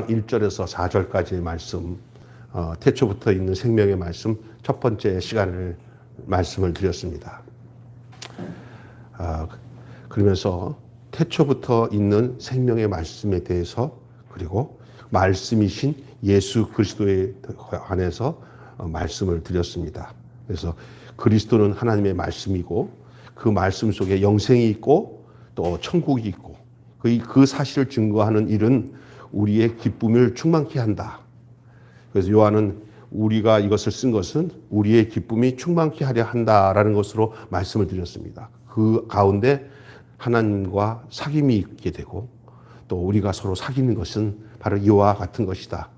1장 1절에서 4절까지의 말씀, 태초부터 있는 생명의 말씀 첫 번째 시간을 말씀을 드렸습니다. 그러면서 태초부터 있는 생명의 말씀에 대해서, 그리고 말씀이신 예수 그리스도에 관해서 말씀을 드렸습니다. 그래서 그리스도는 하나님의 말씀이고 그 말씀 속에 영생이 있고 또 천국이 있고 그 사실을 증거하는 일은 우리의 기쁨을 충만케 한다. 그래서 요한은 우리가 이것을 쓴 것은 우리의 기쁨이 충만케 하려 한다라는 것으로 말씀을 드렸습니다. 그 가운데 하나님과 사귐이 있게 되고 또 우리가 서로 사귀는 것은 바로 이와 같은 것이다.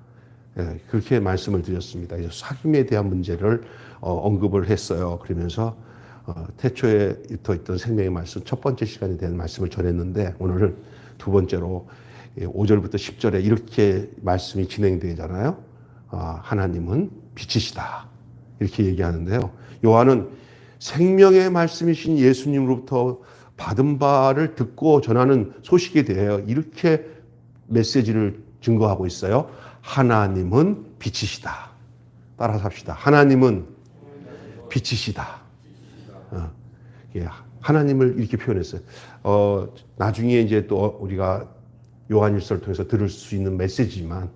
그렇게 말씀을 드렸습니다. 사귐에 대한 문제를 언급을 했어요. 그러면서 태초에부터 있던 생명의 말씀 첫 번째 시간에 대한 말씀을 전했는데, 오늘은 두 번째로 5절부터 10절에 이렇게 말씀이 진행되잖아요. 하나님은 빛이시다, 이렇게 얘기하는데요. 요한은 생명의 말씀이신 예수님으로부터 받은 바를 듣고 전하는 소식에 대하여 이렇게 메시지를 증거하고 있어요. 하나님은 빛이시다. 따라서 합시다. 하나님은 빛이시다. 하나님을 이렇게 표현했어요. 나중에 이제 또 우리가 요한일서를 통해서 들을 수 있는 메시지지만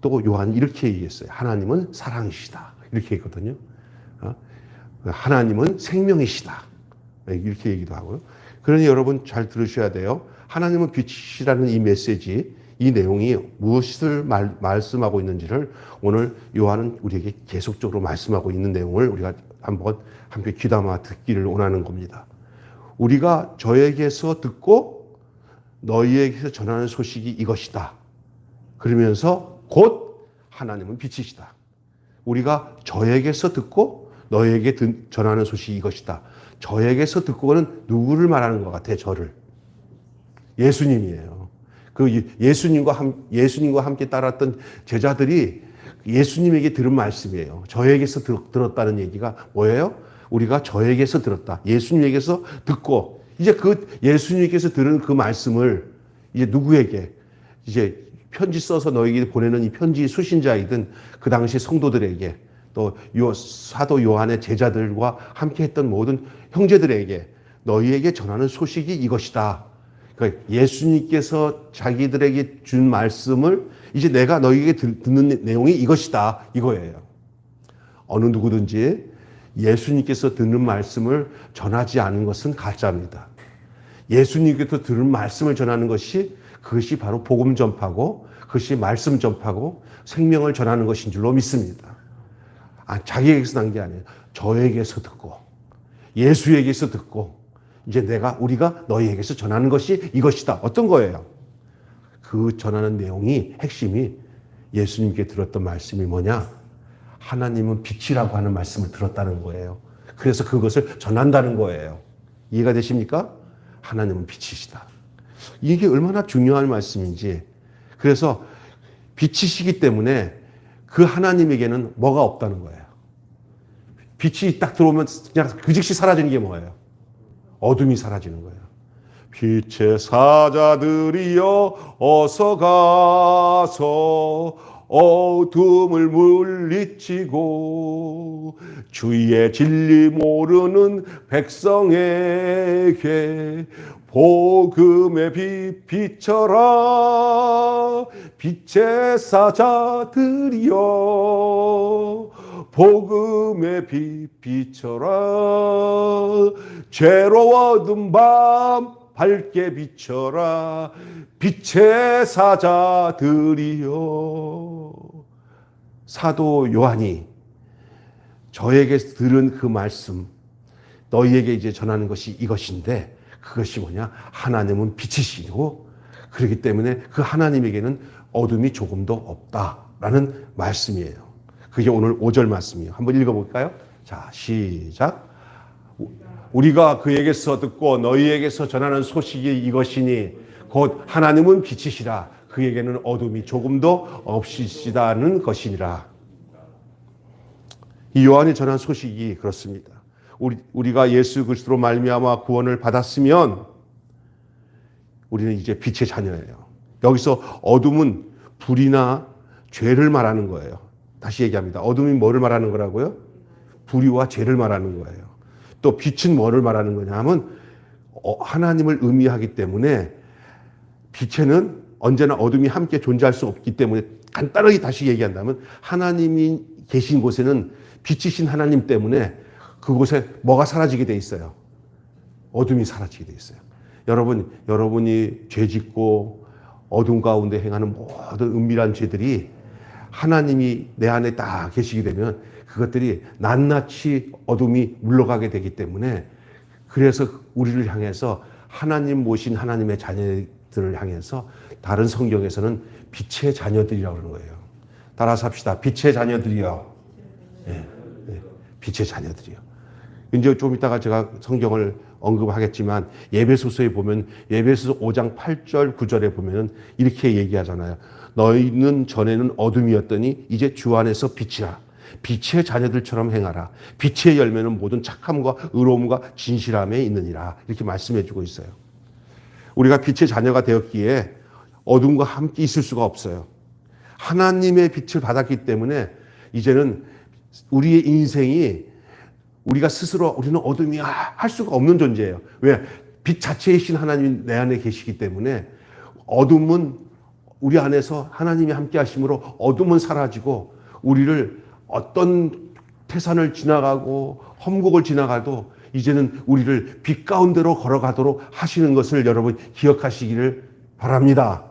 또 요한이 이렇게 얘기했어요. 하나님은 사랑이시다, 이렇게 했거든요. 하나님은 생명이시다, 이렇게 얘기도 하고요. 그러니 여러분 잘 들으셔야 돼요. 하나님은 빛이라는 이 메시지, 이 내용이 무엇을 말씀하고 있는지를 오늘 요한은 우리에게 계속적으로 말씀하고 있는 내용을 우리가 한번 함께 귀담아 듣기를 원하는 겁니다. 우리가 저에게서 듣고 너희에게서 전하는 소식이 이것이다. 그러면서 곧 하나님은 빛이시다. 우리가 저에게서 듣고 너희에게 전하는 소식이 이것이다. 저에게서 듣고는 누구를 말하는 것 같아요? 저를. 예수님이에요. 그 예수님과 함께 따랐던 제자들이 예수님에게 들은 말씀이에요. 저에게서 들었다는 얘기가 뭐예요? 우리가 저에게서 들었다. 예수님에게서 듣고, 이제 그 예수님께서 들은 그 말씀을 이제 누구에게, 이제 편지 써서 너에게 보내는 이 편지 수신자이든 그 당시 성도들에게, 또 사도 요한의 제자들과 함께 했던 모든 형제들에게 너희에게 전하는 소식이 이것이다. 그러니까 예수님께서 자기들에게 준 말씀을 이제 내가 너희에게 듣는 내용이 이것이다, 이거예요. 어느 누구든지 예수님께서 듣는 말씀을 전하지 않은 것은 가짜입니다. 예수님께서 들은 말씀을 전하는 것이, 그것이 바로 복음 전파고 그것이 말씀 전파고 생명을 전하는 것인 줄로 믿습니다. 자기에게서 난 게 아니에요. 저에게서 듣고 예수에게서 듣고 이제 우리가 너희에게서 전하는 것이 이것이다. 어떤 거예요? 그 전하는 내용이, 핵심이 예수님께 들었던 말씀이 뭐냐? 하나님은 빛이라고 하는 말씀을 들었다는 거예요. 그래서 그것을 전한다는 거예요. 이해가 되십니까? 하나님은 빛이시다. 이게 얼마나 중요한 말씀인지. 그래서 빛이시기 때문에 그 하나님에게는 뭐가 없다는 거예요. 빛이 딱 들어오면 그냥 그 즉시 사라지는 게 뭐예요? 어둠이 사라지는 거예요. 빛의 사자들이여 어서 가서 어둠을 물리치고 주의 진리 모르는 백성에게 복음의 빛 비춰라. 빛의 사자들이여 복음의 빛 비춰라. 죄로워둔 밤 밝게 비춰라. 빛의 사자들이여. 사도 요한이 저에게 들은 그 말씀, 너희에게 이제 전하는 것이 이것인데, 그것이 뭐냐? 하나님은 빛이시고 그렇기 때문에 그 하나님에게는 어둠이 조금도 없다라는 말씀이에요. 그게 오늘 5절 말씀이에요. 한번 읽어볼까요? 자, 시작. 우리가 그에게서 듣고 너희에게서 전하는 소식이 이것이니 곧 하나님은 빛이시라. 그에게는 어둠이 조금도 없으시다는 것이니라. 이 요한이 전한 소식이 그렇습니다. 우리가 예수 그리스도로 말미암아 구원을 받았으면 우리는 이제 빛의 자녀예요. 여기서 어둠은 불이나 죄를 말하는 거예요. 다시 얘기합니다. 어둠이 뭐를 말하는 거라고요? 불의와 죄를 말하는 거예요. 또 빛은 뭐를 말하는 거냐 하면 하나님을 의미하기 때문에 빛에는 언제나 어둠이 함께 존재할 수 없기 때문에 간단하게 다시 얘기한다면 하나님이 계신 곳에는 빛이신 하나님 때문에 그곳에 뭐가 사라지게 돼 있어요? 어둠이 사라지게 돼 있어요. 여러분이 죄 짓고 어둠 가운데 행하는 모든 은밀한 죄들이 하나님이 내 안에 딱 계시게 되면 그것들이 낱낱이 어둠이 물러가게 되기 때문에 그래서 우리를 향해서 하나님 모신 하나님의 자녀들을 향해서 다른 성경에서는 빛의 자녀들이라고 그러는 거예요. 따라서 합시다. 빛의 자녀들이요. 네, 네, 빛의 자녀들이요. 이제 좀 이따가 제가 성경을 언급하겠지만 예배소서에 보면 예배소서 5장 8절 9절에 보면 이렇게 얘기하잖아요. 너희는 전에는 어둠이었더니 이제 주 안에서 빛이라. 빛의 자녀들처럼 행하라. 빛의 열매는 모든 착함과 의로움과 진실함에 있느니라. 이렇게 말씀해 주고 있어요. 우리가 빛의 자녀가 되었기에 어둠과 함께 있을 수가 없어요. 하나님의 빛을 받았기 때문에 이제는 우리의 인생이 우리가 스스로 우리는 어둠이야 할 수가 없는 존재예요. 왜? 빛 자체이신 하나님이 내 안에 계시기 때문에 어둠은 우리 안에서 하나님이 함께 하심으로 어둠은 사라지고 우리를 어떤 태산을 지나가고 험곡을 지나가도 이제는 우리를 빛 가운데로 걸어가도록 하시는 것을 여러분 기억하시기를 바랍니다.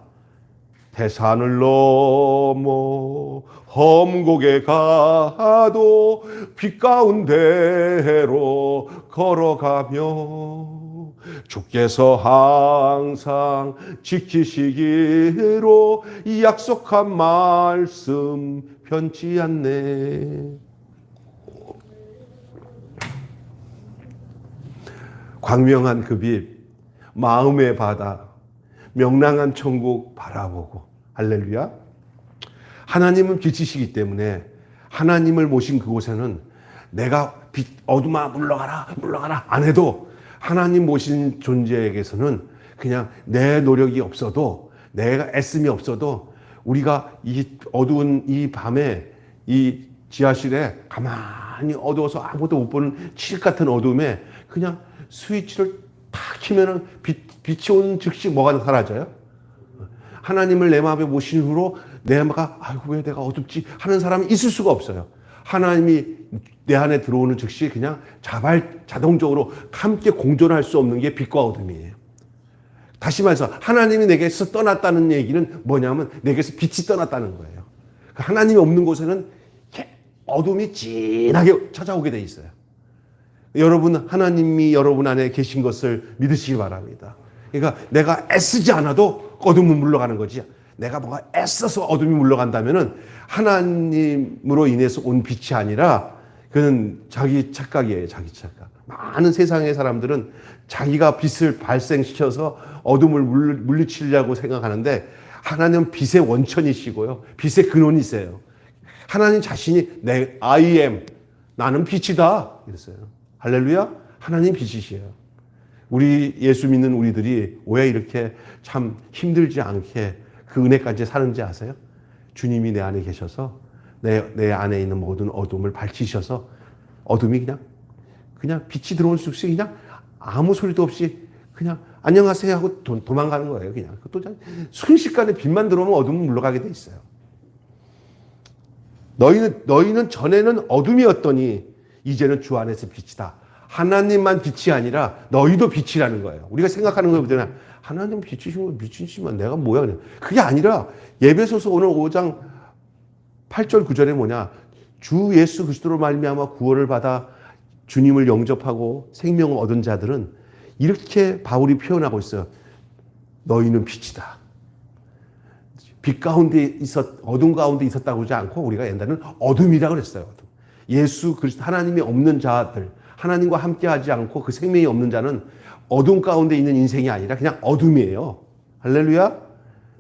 태산을 넘어 험곡에 가도 빛 가운데로 걸어가며 주께서 항상 지키시기로 약속한 말씀 변치 않네. 광명한 그 빛, 마음의 바다, 명랑한 천국 바라보고 할렐루야. 하나님은 빛이시기 때문에 하나님을 모신 그곳에는 내가 빛, 어둠아 물러가라 물러가라 안 해도 하나님 모신 존재에게서는 그냥 내 노력이 없어도 내가 애씀이 없어도 우리가 이 어두운 이 밤에 이 지하실에 가만히 어두워서 아무것도 못 보는 칠 같은 어둠에 그냥 스위치를 탁 키면은 빛이 오는 즉시 뭐가 사라져요? 하나님을 내 마음에 모신 후로 내가 아이고 왜 내가 어둡지 하는 사람이 있을 수가 없어요. 하나님이 내 안에 들어오는 즉시 그냥 자동적으로 함께 공존할 수 없는 게 빛과 어둠이에요. 다시 말해서 하나님이 내게서 떠났다는 얘기는 뭐냐면 내게서 빛이 떠났다는 거예요. 하나님이 없는 곳에는 어둠이 진하게 찾아오게 돼 있어요. 여러분 하나님이 여러분 안에 계신 것을 믿으시기 바랍니다. 그러니까 내가 애쓰지 않아도 어둠은 물러가는 거지. 내가 뭔가 애써서 어둠이 물러간다면은 하나님으로 인해서 온 빛이 아니라 그는 자기 착각이에요. 자기 착각. 많은 세상의 사람들은 자기가 빛을 발생시켜서 어둠을 물리치려고 생각하는데 하나님은 빛의 원천이시고요. 빛의 근원이세요. 하나님 자신이 I am, 나는 빛이다. 이랬어요. 할렐루야. 하나님 빛이시에요. 우리 예수 믿는 우리들이 왜 이렇게 참 힘들지 않게 그 은혜까지 사는지 아세요? 주님이 내 안에 계셔서 내 안에 있는 모든 어둠을 밝히셔서 어둠이 그냥 빛이 들어올 수 없이 그냥 아무 소리도 없이 그냥 안녕하세요 하고 도망가는 거예요. 그냥 또 순식간에 빛만 들어오면 어둠은 물러가게 돼 있어요. 너희는 전에는 어둠이었더니 이제는 주 안에서 빛이다. 하나님만 빛이 아니라 너희도 빛이라는 거예요. 우리가 생각하는 것보다는 하나님 빛이시면 내가 뭐야 그냥. 그게 아니라 예배소서 오늘 5장 8절 9절에 뭐냐. 주 예수 그리스도로 말미암아 구원을 받아 주님을 영접하고 생명을 얻은 자들은 이렇게 바울이 표현하고 있어요. 너희는 빛이다. 빛 가운데 어둠 가운데 있었다고 하지 않고 우리가 옛날에는 어둠이라고 그랬어요. 예수 그리스도 하나님이 없는 자들, 하나님과 함께하지 않고 그 생명이 없는 자는 어둠 가운데 있는 인생이 아니라 그냥 어둠이에요. 할렐루야.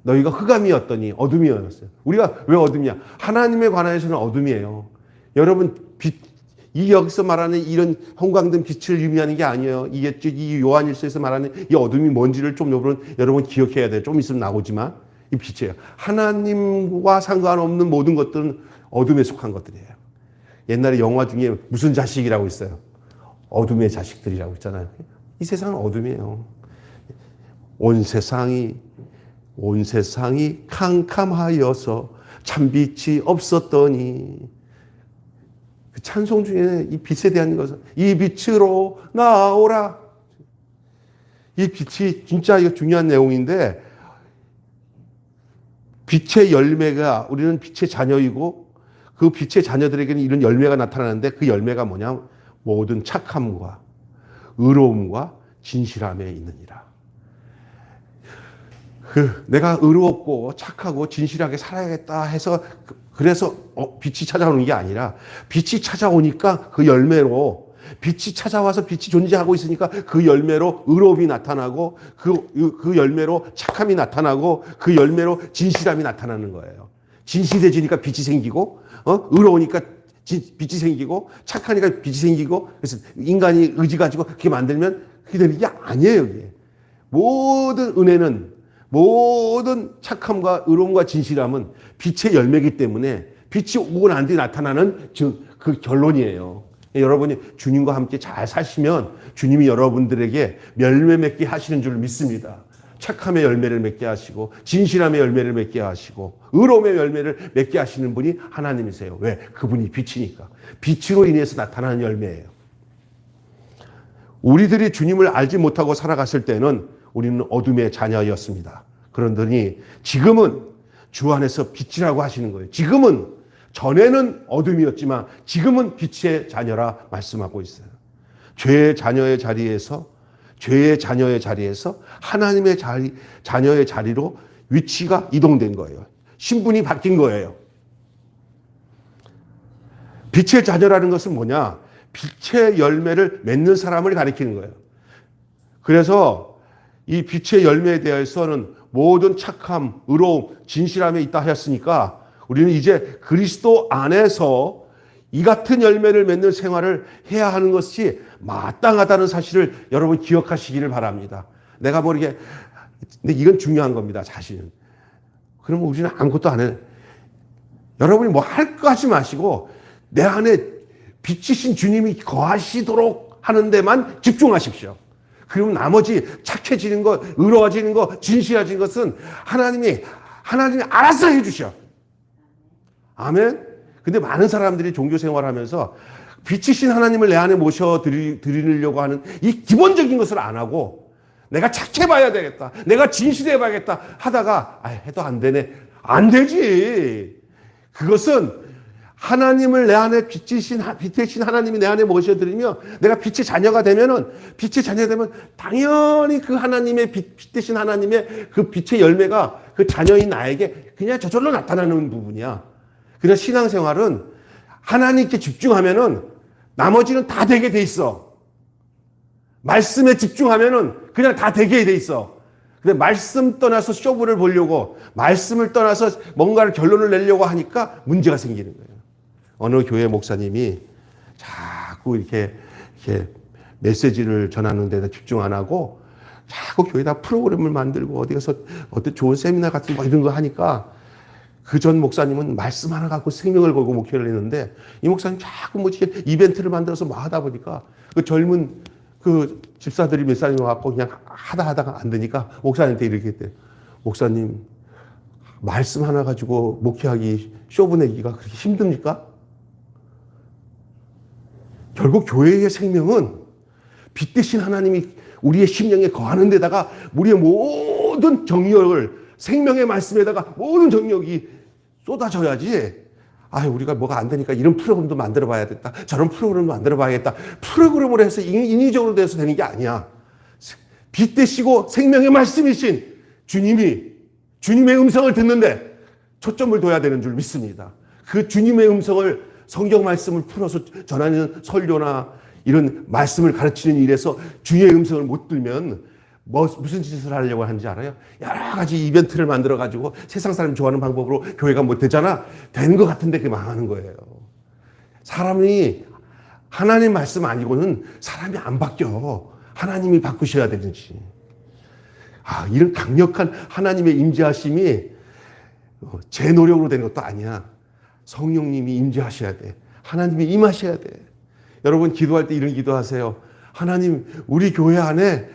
너희가 흑암이었더니 어둠이었어요. 우리가 왜 어둠이야? 하나님에 관하여서는 어둠이에요. 여러분 이 여기서 말하는 이런 형광등 빛을 의미하는 게 아니에요. 이 요한일서에서 말하는 이 어둠이 뭔지를 좀 여러분 기억해야 돼요. 좀 있으면 나오지만 이 빛이에요. 하나님과 상관없는 모든 것들은 어둠에 속한 것들이에요. 옛날에 영화 중에 무슨 자식이라고 있어요. 어둠의 자식들이라고 있잖아요. 이 세상은 어둠이에요. 온 세상이 캄캄하여서 참빛이 없었더니, 그 찬송 중에 이 빛에 대한 것은 이 빛으로 나오라. 이 빛이 진짜 이거 중요한 내용인데, 빛의 열매가, 우리는 빛의 자녀이고 그 빛의 자녀들에게는 이런 열매가 나타나는데, 그 열매가 뭐냐? 모든 착함과 의로움과 진실함에 있느니라. 내가 의롭고 착하고 진실하게 살아야겠다 해서, 그래서 빛이 찾아오는 게 아니라, 빛이 찾아오니까 그 열매로, 빛이 찾아와서 빛이 존재하고 있으니까 그 열매로 의로움이 나타나고, 그 열매로 착함이 나타나고, 그 열매로 진실함이 나타나는 거예요. 진실해지니까 빛이 생기고, 의로우니까 빛이 생기고, 착하니까 빛이 생기고, 그래서 인간이 의지 가지고 그렇게 만들면 그게 되는 게 아니에요. 그게. 모든 은혜는, 모든 착함과 의로움과 진실함은 빛의 열매이기 때문에 빛이 오고 난 뒤에 나타나는 그 결론이에요. 여러분이 주님과 함께 잘 사시면 주님이 여러분들에게 열매 맺게 하시는 줄 믿습니다. 착함의 열매를 맺게 하시고, 진실함의 열매를 맺게 하시고, 의로움의 열매를 맺게 하시는 분이 하나님이세요. 왜? 그분이 빛이니까. 빛으로 인해서 나타나는 열매예요. 우리들이 주님을 알지 못하고 살아갔을 때는 우리는 어둠의 자녀였습니다. 그러더니 지금은 주 안에서 빛이라고 하시는 거예요. 지금은, 전에는 어둠이었지만 지금은 빛의 자녀라 말씀하고 있어요. 죄의 자녀의 자리에서 하나님의 자녀의 자리로 위치가 이동된 거예요. 신분이 바뀐 거예요. 빛의 자녀라는 것은 뭐냐? 빛의 열매를 맺는 사람을 가리키는 거예요. 그래서 이 빛의 열매에 대해서는 모든 착함, 의로움, 진실함에 있다 하였으니까, 우리는 이제 그리스도 안에서 이 같은 열매를 맺는 생활을 해야 하는 것이 마땅하다는 사실을 여러분 기억하시기를 바랍니다. 내가 모르게, 근데 이건 중요한 겁니다, 사실은. 그러면 우리는 아무것도 안 해. 여러분이 뭐 할 거 하지 마시고, 내 안에 빛이신 주님이 거하시도록 하는 데만 집중하십시오. 그러면 나머지 착해지는 것, 의로워지는 것, 진실해지는 것은 하나님이 알아서 해주셔. 아멘? 근데 많은 사람들이 종교 생활하면서 빛이신 하나님을 내 안에 모셔드리려고 하는 이 기본적인 것을 안 하고, 내가 착해봐야 되겠다, 내가 진실해봐야겠다 하다가, 해도 안 되네. 안 되지. 그것은 하나님을 내 안에 빛이신 하나님이 내 안에 모셔드리며 내가 빛의 자녀가 되면 당연히 그 하나님의 빛 되신 하나님의 그 빛의 열매가 그 자녀인 나에게 그냥 저절로 나타나는 부분이야. 그냥 신앙생활은 하나님께 집중하면은 나머지는 다 되게 돼 있어. 말씀에 집중하면은 그냥 다 되게 돼 있어. 근데 말씀 떠나서 쇼부를 보려고, 말씀을 떠나서 뭔가를 결론을 내려고 하니까 문제가 생기는 거예요. 어느 교회 목사님이 자꾸 이렇게 메시지를 전하는 데다 집중 안 하고 자꾸 교회에다 프로그램을 만들고 어디 가서 어떤 좋은 세미나 같은 거 이런 거 하니까, 그 전 목사님은 말씀 하나 갖고 생명을 걸고 목회를 했는데, 이 목사님 자꾸 뭐 이벤트를 만들어서 뭐 하다 보니까 그 젊은 그 집사들이 몇 사람이 와갖고 그냥 하다가 안 되니까 목사님한테 이렇게 했대요. 목사님, 말씀 하나 가지고 목회하기, 쇼부 내기가 그렇게 힘듭니까? 결국 교회의 생명은 빛 대신 하나님이 우리의 심령에 거하는 데다가 우리의 모든 정력을, 생명의 말씀에다가 모든 정력이 쏟아져야지, 우리가 뭐가 안 되니까 이런 프로그램도 만들어 봐야겠다, 저런 프로그램도 만들어 봐야겠다, 프로그램으로 해서 인위적으로 돼서 되는 게 아니야. 빛 되시고 생명의 말씀이신 주님의 음성을 듣는데 초점을 둬야 되는 줄 믿습니다. 그 주님의 음성을, 성경 말씀을 풀어서 전하는 설교나 이런 말씀을 가르치는 일에서 주의 음성을 못 들면 무슨 짓을 하려고 하는지 알아요? 여러 가지 이벤트를 만들어가지고 세상 사람이 좋아하는 방법으로 교회가 못 되잖아. 된 것 같은데 그게 망하는 거예요. 사람이 하나님 말씀 아니고는 사람이 안 바뀌어. 하나님이 바꾸셔야 되는지. 이런 강력한 하나님의 임재하심이 제 노력으로 되는 것도 아니야. 성령님이 임재하셔야 돼. 하나님이 임하셔야 돼. 여러분 기도할 때 이런 기도하세요. 하나님, 우리 교회 안에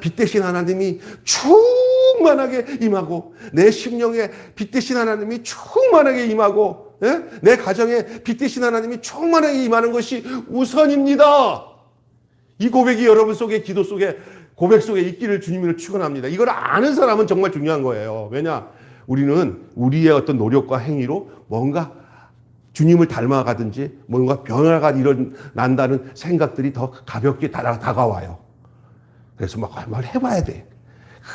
빛 대신 하나님이 충만하게 임하고, 내 심령에 빛 대신 하나님이 충만하게 임하고, 예? 내 가정에 빛 대신 하나님이 충만하게 임하는 것이 우선입니다. 이 고백이 여러분 속에, 기도 속에, 고백 속에 있기를 주님을 축원합니다. 이걸 아는 사람은 정말 중요한 거예요. 왜냐? 우리는 우리의 어떤 노력과 행위로 뭔가 주님을 닮아가든지 뭔가 변화가 일어난다는 생각들이 더 가볍게 다가와요. 그래서 막 해봐야 돼.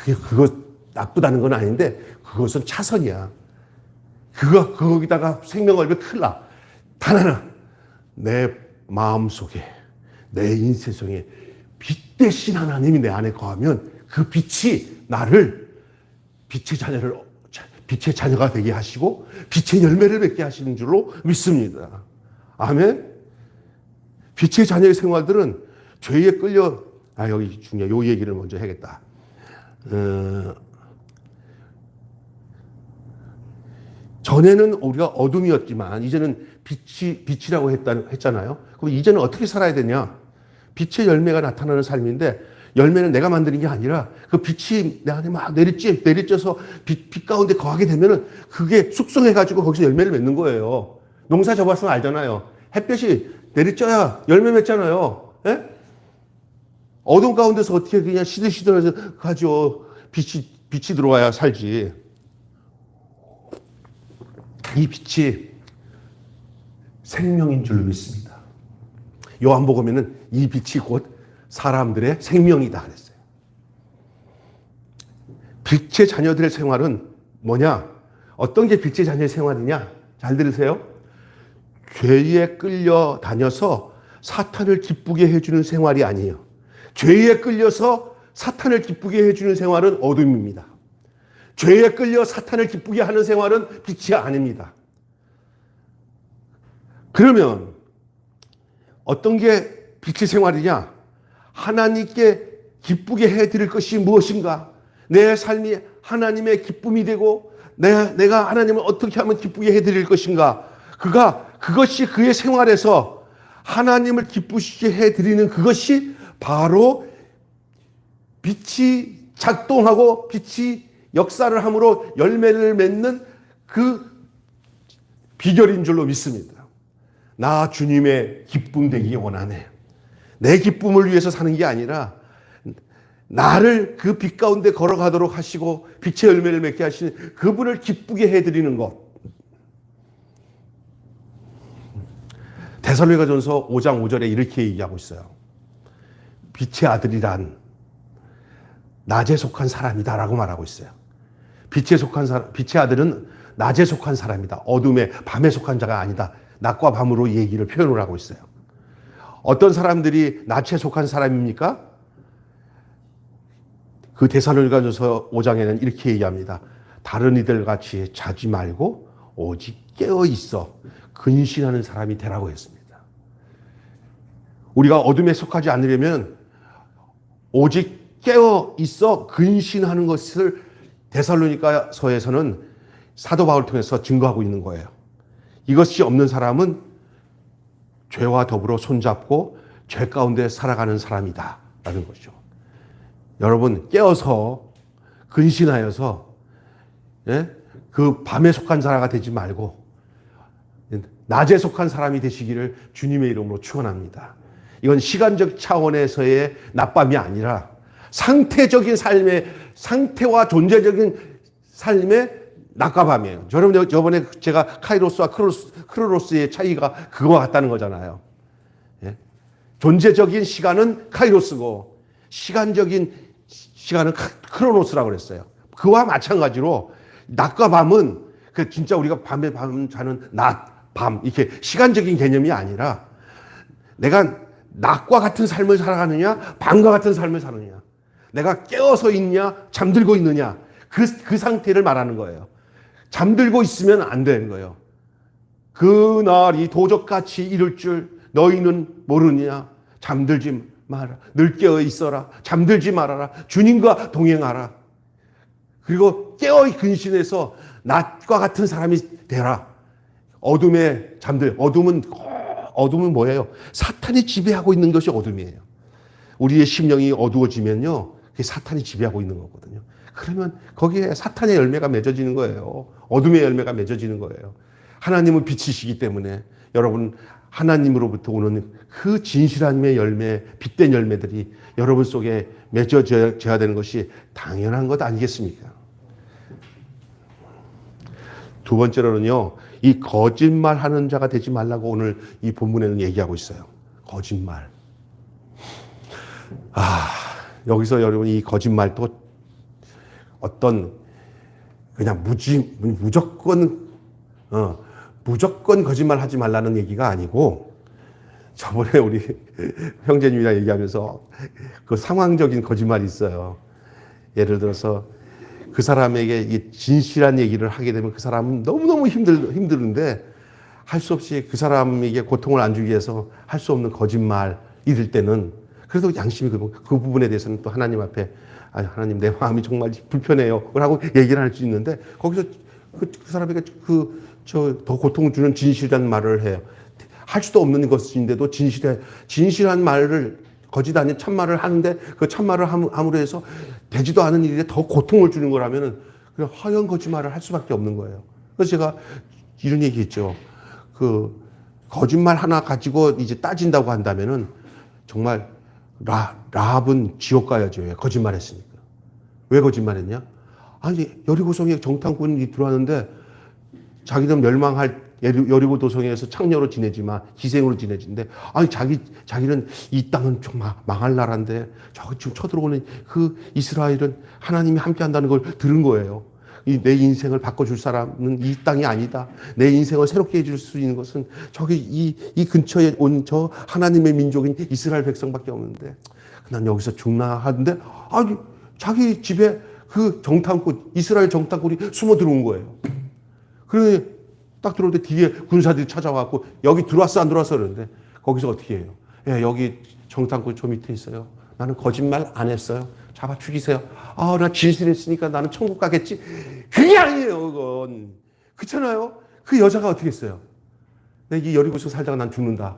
그거 나쁘다는 건 아닌데 그것은 차선이야. 거기다가 생명 걸면 큰일 나. 단 하나, 내 마음속에, 내 인생 속에 빛 대신 하나님이 내 안에 거하면 그 빛이 나를 빛의 자녀가 되게 하시고 빛의 열매를 맺게 하시는 줄로 믿습니다. 아멘. 빛의 자녀의 생활들은 죄에 끌려, 여기 중요해. 요 얘기를 먼저 해야겠다. 전에는 우리가 어둠이었지만 이제는 빛이라고 했잖아요. 그럼 이제는 어떻게 살아야 되냐? 빛의 열매가 나타나는 삶인데, 열매는 내가 만드는 게 아니라 그 빛이 내 안에 막 내리쬐서 빛 가운데 거하게 되면은 그게 숙성해가지고 거기서 열매를 맺는 거예요. 농사 져봤으면 알잖아요. 햇볕이 내리쬐야 열매 맺잖아요. 예? 어둠 가운데서 어떻게 그냥 시들시들해서 가죠. 빛이 들어와야 살지. 이 빛이 생명인 줄 믿습니다. 요한복음에는 이 빛이 곧 사람들의 생명이다 그랬어요. 빛의 자녀들의 생활은 뭐냐? 어떤 게 빛의 자녀의 생활이냐? 잘 들으세요. 죄에 끌려 다녀서 사탄을 기쁘게 해주는 생활이 아니에요. 죄에 끌려서 사탄을 기쁘게 해주는 생활은 어둠입니다. 죄에 끌려 사탄을 기쁘게 하는 생활은 빛이 아닙니다. 그러면 어떤 게 빛의 생활이냐? 하나님께 기쁘게 해드릴 것이 무엇인가? 내 삶이 하나님의 기쁨이 되고 내가 하나님을 어떻게 하면 기쁘게 해드릴 것인가? 그것이 그의 생활에서 하나님을 기쁘시게 해드리는 그것이 바로 빛이 작동하고 빛이 역사를 함으로 열매를 맺는 그 비결인 줄로 믿습니다. 나 주님의 기쁨 되기 원하네. 내 기쁨을 위해서 사는 게 아니라 나를 그 빛 가운데 걸어가도록 하시고 빛의 열매를 맺게 하시는 그분을 기쁘게 해드리는 것. 데살로니가전서 5장 5절에 이렇게 얘기하고 있어요. 빛의 아들이란 낮에 속한 사람이다라고 말하고 있어요. 빛의 아들은 낮에 속한 사람이다. 어둠에, 밤에 속한 자가 아니다. 낮과 밤으로 얘기를 표현을 하고 있어요. 어떤 사람들이 낮에 속한 사람입니까? 그 데살로니가전서 5장에는 이렇게 얘기합니다. 다른 이들 같이 자지 말고 오직 깨어 있어 근신하는 사람이 되라고 했습니다. 우리가 어둠에 속하지 않으려면 오직 깨어 있어 근신하는 것을 데살로니가서에서는 사도 바울을 통해서 증거하고 있는 거예요. 이것이 없는 사람은 죄와 더불어 손잡고 죄 가운데 살아가는 사람이다 라는 거죠. 여러분 깨어서 근신하여서 그 밤에 속한 사람이 되지 말고 낮에 속한 사람이 되시기를 주님의 이름으로 축원합니다. 이건 시간적 차원에서의 낮밤이 아니라 상태적인 삶의 상태와 존재적인 삶의 낮과 밤이에요. 여러분 저번에 제가 카이로스와 크로노스의 차이가 그거와 같다는 거잖아요. 예? 존재적인 시간은 카이로스고 시간적인 시간은 크로노스라고 그랬어요. 그와 마찬가지로 낮과 밤은 그 진짜 우리가 밤에 밤 자는 낮, 밤 이렇게 시간적인 개념이 아니라 내가 낮과 같은 삶을 살아가느냐 밤과 같은 삶을 사느냐 내가 깨어서 있냐 잠들고 있느냐 그 상태를 말하는 거예요. 잠들고 있으면 안 되는 거예요. 그날이 도적같이 이룰 줄 너희는 모르느냐. 잠들지 마라. 늘 깨어 있어라. 잠들지 말아라. 주님과 동행하라. 그리고 깨어 근신해서 낮과 같은 사람이 되라. 어둠에 잠들. 어둠은 뭐예요? 사탄이 지배하고 있는 것이 어둠이에요. 우리의 심령이 어두워지면요, 그게 사탄이 지배하고 있는 거거든요. 그러면 거기에 사탄의 열매가 맺어지는 거예요. 어둠의 열매가 맺어지는 거예요. 하나님은 빛이시기 때문에 여러분, 하나님으로부터 오는 그 진실함의 열매, 빛된 열매들이 여러분 속에 맺어져야 되는 것이 당연한 것 아니겠습니까? 두 번째로는요, 이 거짓말하는 자가 되지 말라고 오늘 이 본문에는 얘기하고 있어요. 거짓말. 여기서 여러분 이 거짓말도 어떤 그냥 무조건 거짓말 하지 말라는 얘기가 아니고, 저번에 우리 형제님이랑 얘기하면서 그 상황적인 거짓말이 있어요. 예를 들어서 그 사람에게 진실한 얘기를 하게 되면 그 사람은 너무너무 힘드는데 할 수 없이 그 사람에게 고통을 안 주기 위해서 할 수 없는 거짓말이 될 때는 그래도 양심이 그 부분에 대해서는 또 하나님 앞에 하나님 내 마음이 정말 불편해요 라고 얘기를 할 수 있는데, 거기서 그 사람에게 더 고통을 주는 진실한 말을 해요. 할 수도 없는 것인데도 진실한 말을, 거짓 아닌 참말을 하는데 그 참말을 함으로 해서 되지도 않은 일에 더 고통을 주는 거라면은 그냥 허연 거짓말을 할 수밖에 없는 거예요. 그래서 제가 이런 얘기 했죠. 그 거짓말 하나 가지고 이제 따진다고 한다면은 정말 라합은 지옥 가야죠. 왜? 거짓말했으니까. 왜 거짓말했냐? 아니, 여리고성에 정탐꾼이 들어왔는데 자기는 멸망할 여리고 도성에서 창녀로 지내지만 기생으로 지내지는데, 아니 자기는 이 땅은 좀 망할 나라인데 저기 지금 쳐들어오는 그 이스라엘은 하나님이 함께한다는 걸 들은 거예요. 내 인생을 바꿔줄 사람은 이 땅이 아니다. 내 인생을 새롭게 해줄 수 있는 것은 저기 이 근처에 온 저 하나님의 민족인 이스라엘 백성밖에 없는데 난 여기서 죽나 하는데, 아니 자기 집에 그 정탐꾼, 이스라엘 정탐꾼이 숨어 들어온 거예요. 그러니 딱 들어올 때 뒤에 군사들이 찾아와갖고 여기 들어왔어 안 들어왔어 그러는데, 거기서 어떻게 해요? 예, 여기 정탐꾼 저 밑에 있어요. 나는 거짓말 안 했어요. 잡아 죽이세요. 나 진실했으니까 나는 천국 가겠지. 그게 아니에요, 그건. 그렇잖아요? 그 여자가 어떻게 했어요? 이 여리고서 살다가 난 죽는다.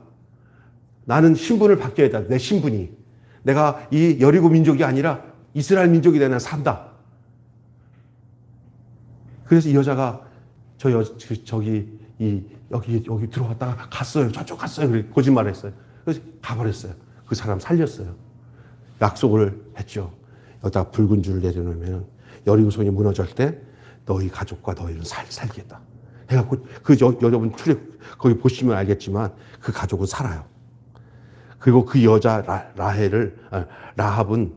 나는 신분을 바뀌어야 돼. 내 신분이. 내가 이 여리고 민족이 아니라 이스라엘 민족이 되나 산다. 그래서 이 여자가 여기 들어왔다가 갔어요. 저쪽 갔어요. 그래 거짓말을 했어요. 그래서 가버렸어요. 그 사람 살렸어요. 약속을 했죠. 여기다 붉은 줄을 내려놓으면 여리고성이 무너질 때 너희 가족과 너희는 살겠다. 해갖고 여러분 거기 보시면 알겠지만 그 가족은 살아요. 그리고 그 여자 라합은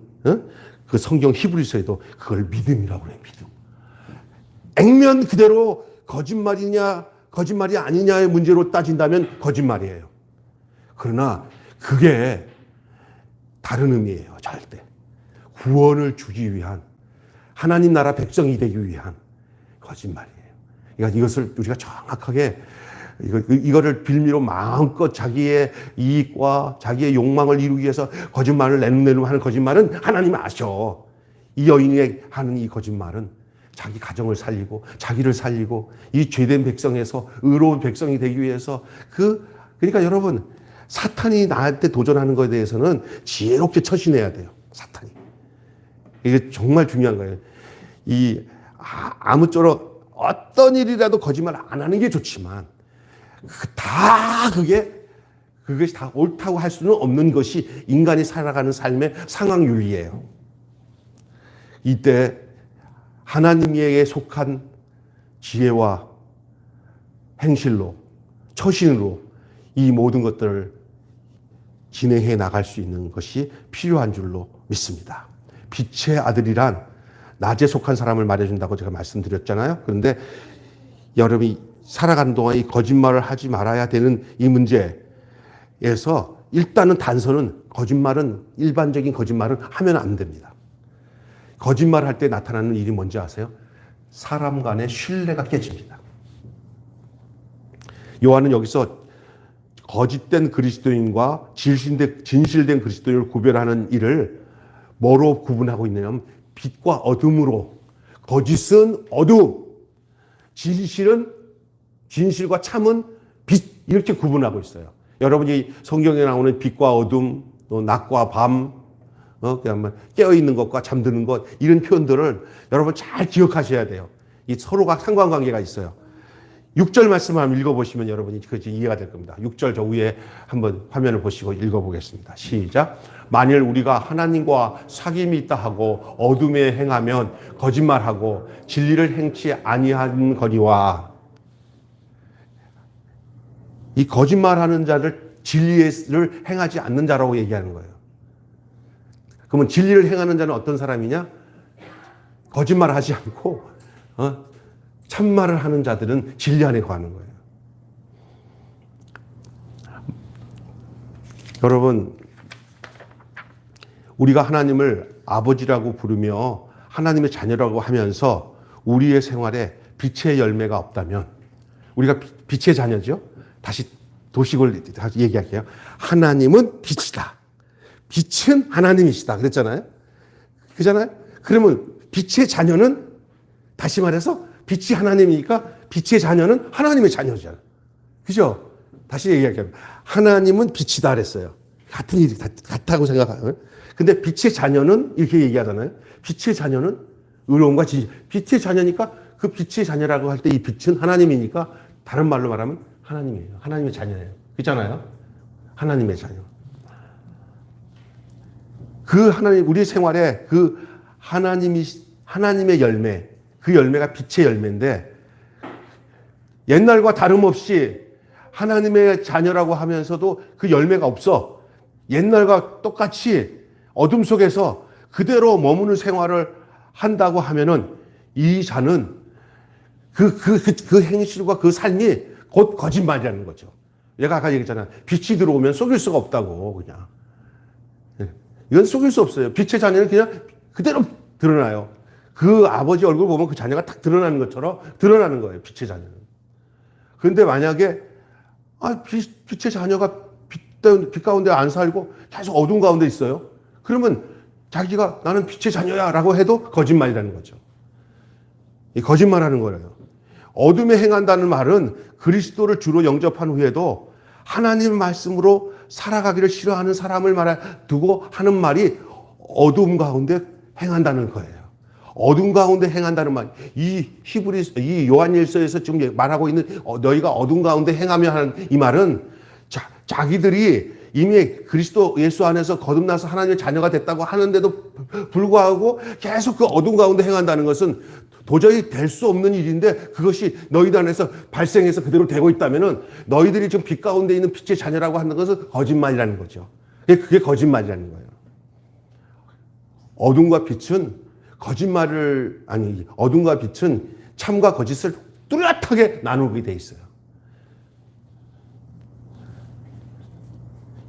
그 성경 히브리서에도 그걸 믿음이라고 해요. 믿음. 액면 그대로 거짓말이 아니냐의 문제로 따진다면 거짓말이에요. 그러나 그게 다른 의미예요. 절대. 구원을 주기 위한, 하나님 나라 백성이 되기 위한 거짓말이에요. 그러니까 이것을 우리가 정확하게 이거를 빌미로 마음껏 자기의 이익과 자기의 욕망을 이루기 위해서 거짓말을 내놓으려고 하는 거짓말은 하나님 아셔. 이 여인이 하는 이 거짓말은 자기 가정을 살리고 자기를 살리고 이 죄된 백성에서 의로운 백성이 되기 위해서 그러니까 여러분, 사탄이 나한테 도전하는 것에 대해서는 지혜롭게 처신해야 돼요. 사탄이. 이게 정말 중요한 거예요. 아무쪼록 어떤 일이라도 거짓말 안 하는 게 좋지만 그것이 다 옳다고 할 수는 없는 것이 인간이 살아가는 삶의 상황윤리예요. 이때 하나님에게 속한 지혜와 행실로, 처신으로 이 모든 것들을 진행해 나갈 수 있는 것이 필요한 줄로 믿습니다. 빛의 아들이란 낮에 속한 사람을 말해준다고 제가 말씀드렸잖아요. 그런데 여러분이 살아가는 동안 이 거짓말을 하지 말아야 되는 이 문제에서 일단은 단서는 일반적인 거짓말은 하면 안 됩니다. 거짓말 할 때 나타나는 일이 뭔지 아세요? 사람 간의 신뢰가 깨집니다. 요한은 여기서 거짓된 그리스도인과 진실된 그리스도인을 구별하는 일을 뭐로 구분하고 있냐면 빛과 어둠으로. 거짓은 어둠, 진실과 참은 빛, 이렇게 구분하고 있어요. 여러분이 성경에 나오는 빛과 어둠, 또 낮과 밤, 그냥 깨어있는 것과 잠드는 것, 이런 표현들을 여러분 잘 기억하셔야 돼요. 이 서로가 상관관계가 있어요. 6절 말씀 한번 읽어보시면 여러분이 그것이 이해가 될 겁니다. 6절 저 위에 한번 화면을 보시고 읽어보겠습니다. 시작. 만일 우리가 하나님과 사귐이 있다 하고 어둠에 행하면 거짓말하고 진리를 행치 아니한 거니와. 이 거짓말하는 자를 진리를 행하지 않는 자라고 얘기하는 거예요. 그러면 진리를 행하는 자는 어떤 사람이냐? 거짓말을 하지 않고 참말을 하는 자들은 진리 안에 거하는 거예요. 여러분, 우리가 하나님을 아버지라고 부르며 하나님의 자녀라고 하면서 우리의 생활에 빛의 열매가 없다면, 우리가 빛의 자녀죠. 다시 도식을 다시 얘기할게요. 하나님은 빛이다. 빛은 하나님이시다. 그랬잖아요. 그잖아요. 그러면 빛의 자녀는, 다시 말해서 빛이 하나님이니까 빛의 자녀는 하나님의 자녀잖아요. 그죠? 다시 얘기할게요. 하나님은 빛이다 그랬어요. 같은 일이 같다고 생각하요. 근데 빛의 자녀는 이렇게 얘기하잖아요. 빛의 자녀는 의로움과 진실. 빛의 자녀니까 그 빛의 자녀라고 할 때 이 빛은 하나님이니까 다른 말로 말하면 하나님이에요. 하나님의 자녀예요. 그렇잖아요. 하나님의 자녀. 그 하나님, 우리 생활에 그 하나님의 열매, 그 열매가 빛의 열매인데, 옛날과 다름없이 하나님의 자녀라고 하면서도 그 열매가 없어. 옛날과 똑같이 어둠 속에서 그대로 머무는 생활을 한다고 하면은 이 자는 그 행실과 그 삶이 곧 거짓말이라는 거죠. 얘가 아까 얘기했잖아요. 빛이 들어오면 속일 수가 없다고, 그냥. 이건 속일 수 없어요. 빛의 자녀는 그냥 그대로 드러나요. 그 아버지 얼굴 보면 그 자녀가 딱 드러나는 것처럼 드러나는 거예요. 빛의 자녀는. 그런데 만약에 빛의 자녀가 빛 가운데 안 살고 계속 어둠 가운데 있어요. 그러면 자기가 나는 빛의 자녀야 라고 해도 거짓말이라는 거죠. 이 거짓말하는 거예요. 어둠에 행한다는 말은 그리스도를 주로 영접한 후에도 하나님의 말씀으로 살아가기를 싫어하는 사람을 두고 하는 말이 어둠 가운데 행한다는 거예요. 어둠 가운데 행한다는 말. 이 요한일서에서 지금 말하고 있는 너희가 어둠 가운데 행하며 하는 이 말은 자기들이 이미 그리스도 예수 안에서 거듭나서 하나님의 자녀가 됐다고 하는데도 불구하고 계속 그 어둠 가운데 행한다는 것은 도저히 될 수 없는 일인데, 그것이 너희들 안에서 발생해서 그대로 되고 있다면은 너희들이 지금 빛 가운데 있는 빛의 자녀라고 하는 것은 거짓말이라는 거죠. 그게 거짓말이라는 거예요. 어둠과 빛은 어둠과 빛은 참과 거짓을 뚜렷하게 나누게 돼 있어요.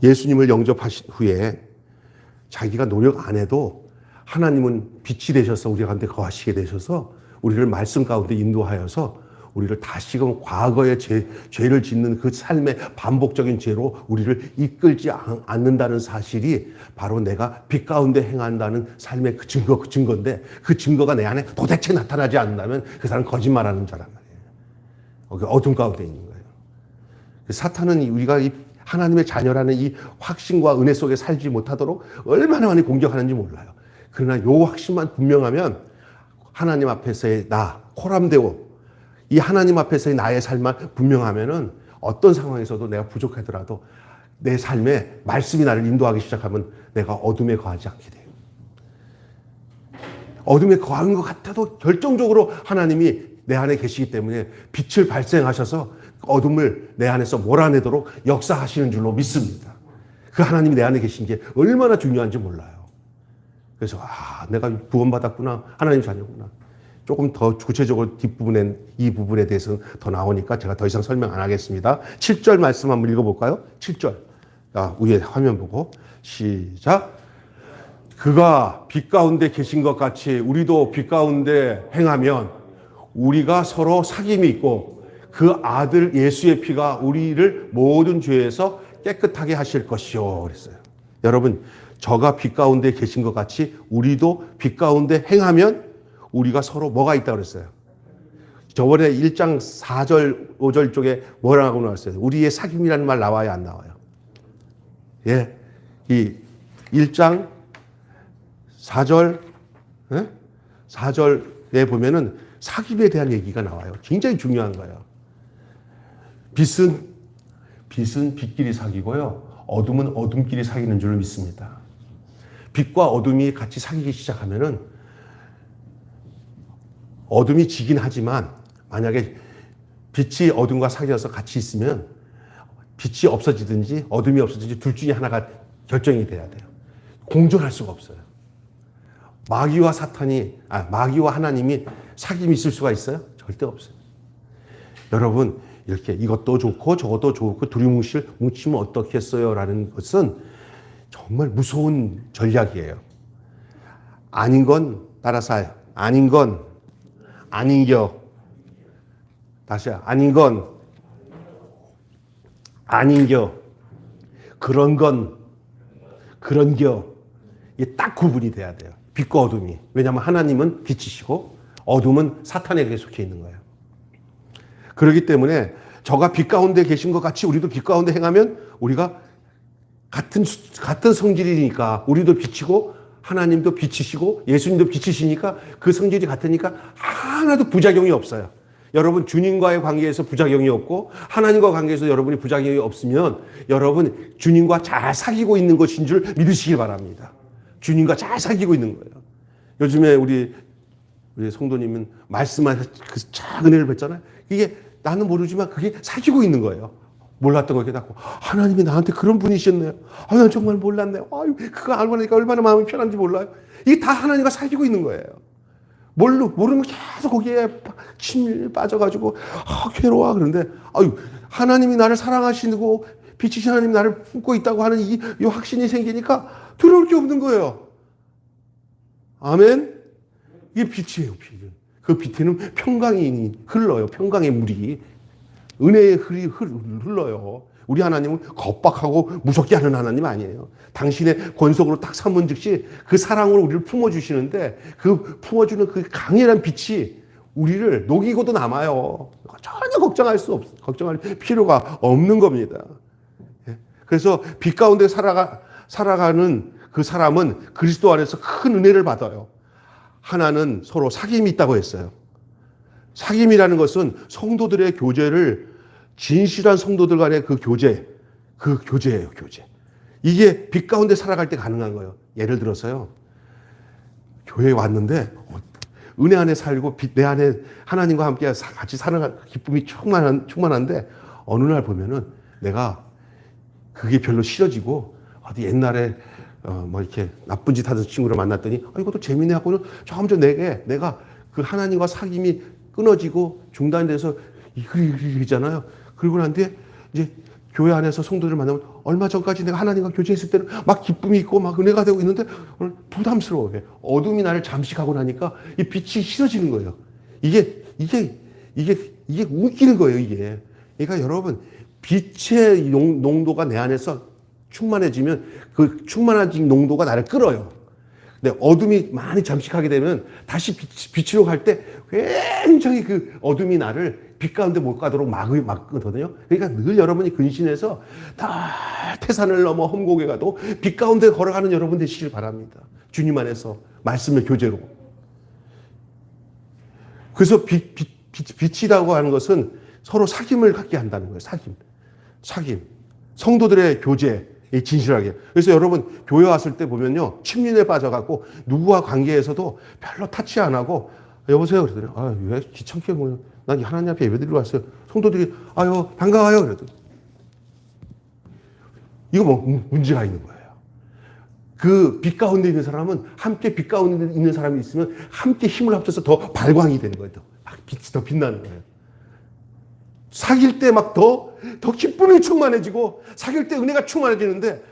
예수님을 영접하신 후에 자기가 노력 안 해도 하나님은 빛이 되셔서 우리 가운데 거하시게 되셔서 우리를 말씀 가운데 인도하여서 우리를 다시금 과거의 죄를 짓는 그 삶의 반복적인 죄로 우리를 이끌지 않는다는 사실이 바로 내가 빛 가운데 행한다는 삶의 그 증거인데, 그 증거가 내 안에 도대체 나타나지 않는다면 그 사람은 거짓말하는 자란 말이에요. 어둠 가운데 있는 거예요. 사탄은 우리가 이 하나님의 자녀라는 이 확신과 은혜 속에 살지 못하도록 얼마나 많이 공격하는지 몰라요. 그러나 이 확신만 분명하면 하나님 앞에서의 나, 코람데오, 이 하나님 앞에서의 나의 삶만 분명하면은 어떤 상황에서도 내가 부족하더라도 내 삶에 말씀이 나를 인도하기 시작하면 내가 어둠에 거하지 않게 돼요. 어둠에 거하는 것 같아도 결정적으로 하나님이 내 안에 계시기 때문에 빛을 발생하셔서 어둠을 내 안에서 몰아내도록 역사하시는 줄로 믿습니다. 그 하나님이 내 안에 계신 게 얼마나 중요한지 몰라요. 그래서 내가 구원받았구나, 하나님 자녀구나. 조금 더 구체적으로 뒷부분에 이 부분에 대해서는 더 나오니까 제가 더 이상 설명 안 하겠습니다. 7절 말씀 한번 읽어볼까요? 7절. 위에 화면 보고 시작. 그가 빛 가운데 계신 것 같이 우리도 빛 가운데 행하면 우리가 서로 사귐이 있고 그 아들 예수의 피가 우리를 모든 죄에서 깨끗하게 하실 것이요. 그랬어요. 여러분, 저가 빛 가운데 계신 것 같이 우리도 빛 가운데 행하면 우리가 서로 뭐가 있다고 그랬어요? 저번에 1장 4절, 5절 쪽에 뭐라고 나왔어요? 우리의 사귐이라는 말 나와요, 안 나와요? 예. 이 1장 4절, 예? 4절에 보면은 사귐에 대한 얘기가 나와요. 굉장히 중요한 거예요. 빛은 빛끼리 사귀고요. 어둠은 어둠끼리 사귀는 줄 믿습니다. 빛과 어둠이 같이 사귀기 시작하면은 어둠이 지긴 하지만 만약에 빛이 어둠과 사귀어서 같이 있으면 빛이 없어지든지 어둠이 없어지든지 둘 중에 하나가 결정이 돼야 돼요. 공존할 수가 없어요. 마귀와 하나님이 사귐이 있을 수가 있어요? 절대 없어요. 여러분, 이렇게 이것도 좋고 저것도 좋고 둘이 뭉치면 어떻겠어요? 라는 것은 정말 무서운 전략이에요. 아닌 건 따라서 아닌 건 아닌겨. 다시요. 아닌 건 아닌겨. 그런 건 그런겨. 이게 딱 구분이 돼야 돼요. 빛과 어둠이. 왜냐하면 하나님은 빛이시고 어둠은 사탄에게 속해 있는 거예요. 그렇기 때문에 저가 빛 가운데 계신 것 같이 우리도 빛 가운데 행하면 우리가 같은 성질이니까 우리도 빛이고 하나님도 빛이시고 예수님도 빛이시니까 그 성질이 같으니까 하나도 부작용이 없어요. 여러분 주님과의 관계에서 부작용이 없고 하나님과 관계에서 여러분이 부작용이 없으면 여러분 주님과 잘 사귀고 있는 것인 줄 믿으시기 바랍니다. 주님과 잘 사귀고 있는 거예요. 요즘에 우리 성도님은 말씀하신 그 작은 은혜를 뵀잖아요. 이게 나는 모르지만 그게 사귀고 있는 거예요. 몰랐던 거 깨닫고 하나님이 나한테 그런 분이셨네요. 난 정말 몰랐네요. 그거 알고 나니까 얼마나 마음이 편한지 몰라요. 이게 다 하나님과 사귀고 있는 거예요. 모르면 계속 거기에 침 빠져가지고 괴로워. 그런데 하나님이 나를 사랑하시고 빛이신 하나님이 나를 품고 있다고 하는 이 확신이 생기니까 두려울 게 없는 거예요. 아멘. 이게 빛이에요. 그 빛에는 평강이 흘러요. 평강의 물이 은혜의 흘이 흘러요. 우리 하나님은 겁박하고 무섭게 하는 하나님 아니에요. 당신의 권속으로 딱 삼은 즉시 그 사랑으로 우리를 품어주시는데 그 품어주는 그 강렬한 빛이 우리를 녹이고도 남아요. 전혀 걱정할 필요가 없는 겁니다. 그래서 빛 가운데 살아가는 그 사람은 그리스도 안에서 큰 은혜를 받아요. 하나는 서로 사귐이 있다고 했어요. 사귐이라는 것은 성도들의 교제를 진실한 성도들 간의 그 교제예요, 교제. 이게 빛 가운데 살아갈 때 가능한 거예요. 예를 들어서요. 교회에 왔는데 은혜 안에 살고 빛 내 안에 하나님과 함께 같이 사는 기쁨이 충만한데 어느 날 보면은 내가 그게 별로 싫어지고 어디 옛날에 이렇게 나쁜 짓 하던 친구를 만났더니 이것도 재미네 하고는 점점 내가 그 하나님과 사귐이 끊어지고 중단돼서 이러잖아요. 그리고 난 뒤에 이제 교회 안에서 성도들을 만나면 얼마 전까지 내가 하나님과 교제했을 때는 막 기쁨이 있고 막 은혜가 되고 있는데 오늘 부담스러워해. 어둠이 나를 잠식하고 나니까 이 빛이 싫어지는 거예요. 이게 웃기는 거예요, 이게. 그러니까 여러분, 빛의 농도가 내 안에서 충만해지면 그 충만해진 농도가 나를 끌어요. 근데 어둠이 많이 잠식하게 되면 다시 빛으로 갈 때 굉장히 그 어둠이 나를 빛 가운데 못 가도록 막거든요. 그러니까 늘 여러분이 근신해서 다 태산을 넘어 험곡에 가도 빛 가운데 걸어가는 여러분 되시길 바랍니다. 주님 안에서 말씀의 교제로. 그래서 빛이라고 하는 것은 서로 사귐을 갖게 한다는 거예요. 사귐. 성도들의 교제. 진실하게. 그래서 여러분 교회 왔을 때 보면요, 침륜에 빠져갖고 누구와 관계에서도 별로 타치 안 하고 여보세요 그러더니 왜 귀찮게 뭐요? 난 하나님 앞에 예배드리러 왔어요. 성도들이 반가워요 그러더니 이거 문제가 있는 거예요. 그 빛 가운데 있는 사람은 함께 빛 가운데 있는 사람이 있으면 함께 힘을 합쳐서 더 발광이 되는 거예요. 빛이 더 빛나는 거예요. 사귈 때 막 더 기쁨이 충만해지고 사귈 때 은혜가 충만해지는데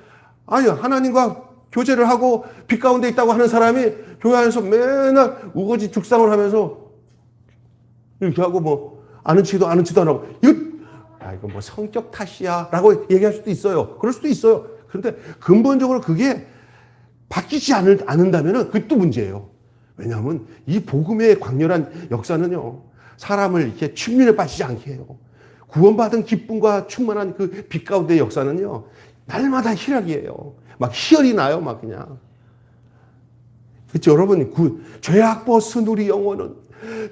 하나님과 교제를 하고 빛 가운데 있다고 하는 사람이 교회 안에서 맨날 우거지 죽상을 하면서 이렇게 하고 아는 척도 안 하고 이거 뭐 성격 탓이야 라고 얘기할 수도 있어요. 그럴 수도 있어요. 그런데 근본적으로 그게 바뀌지 않는다면 그게 또 문제예요. 왜냐하면 이 복음의 광렬한 역사는요, 사람을 이렇게 침륜에 빠지지 않게 해요. 구원받은 기쁨과 충만한 그 빛 가운데 역사는요, 날마다 희락이에요. 막 희열이 나요, 막 그냥. 그렇죠, 여러분. 죄악 벗은 우리 영혼은,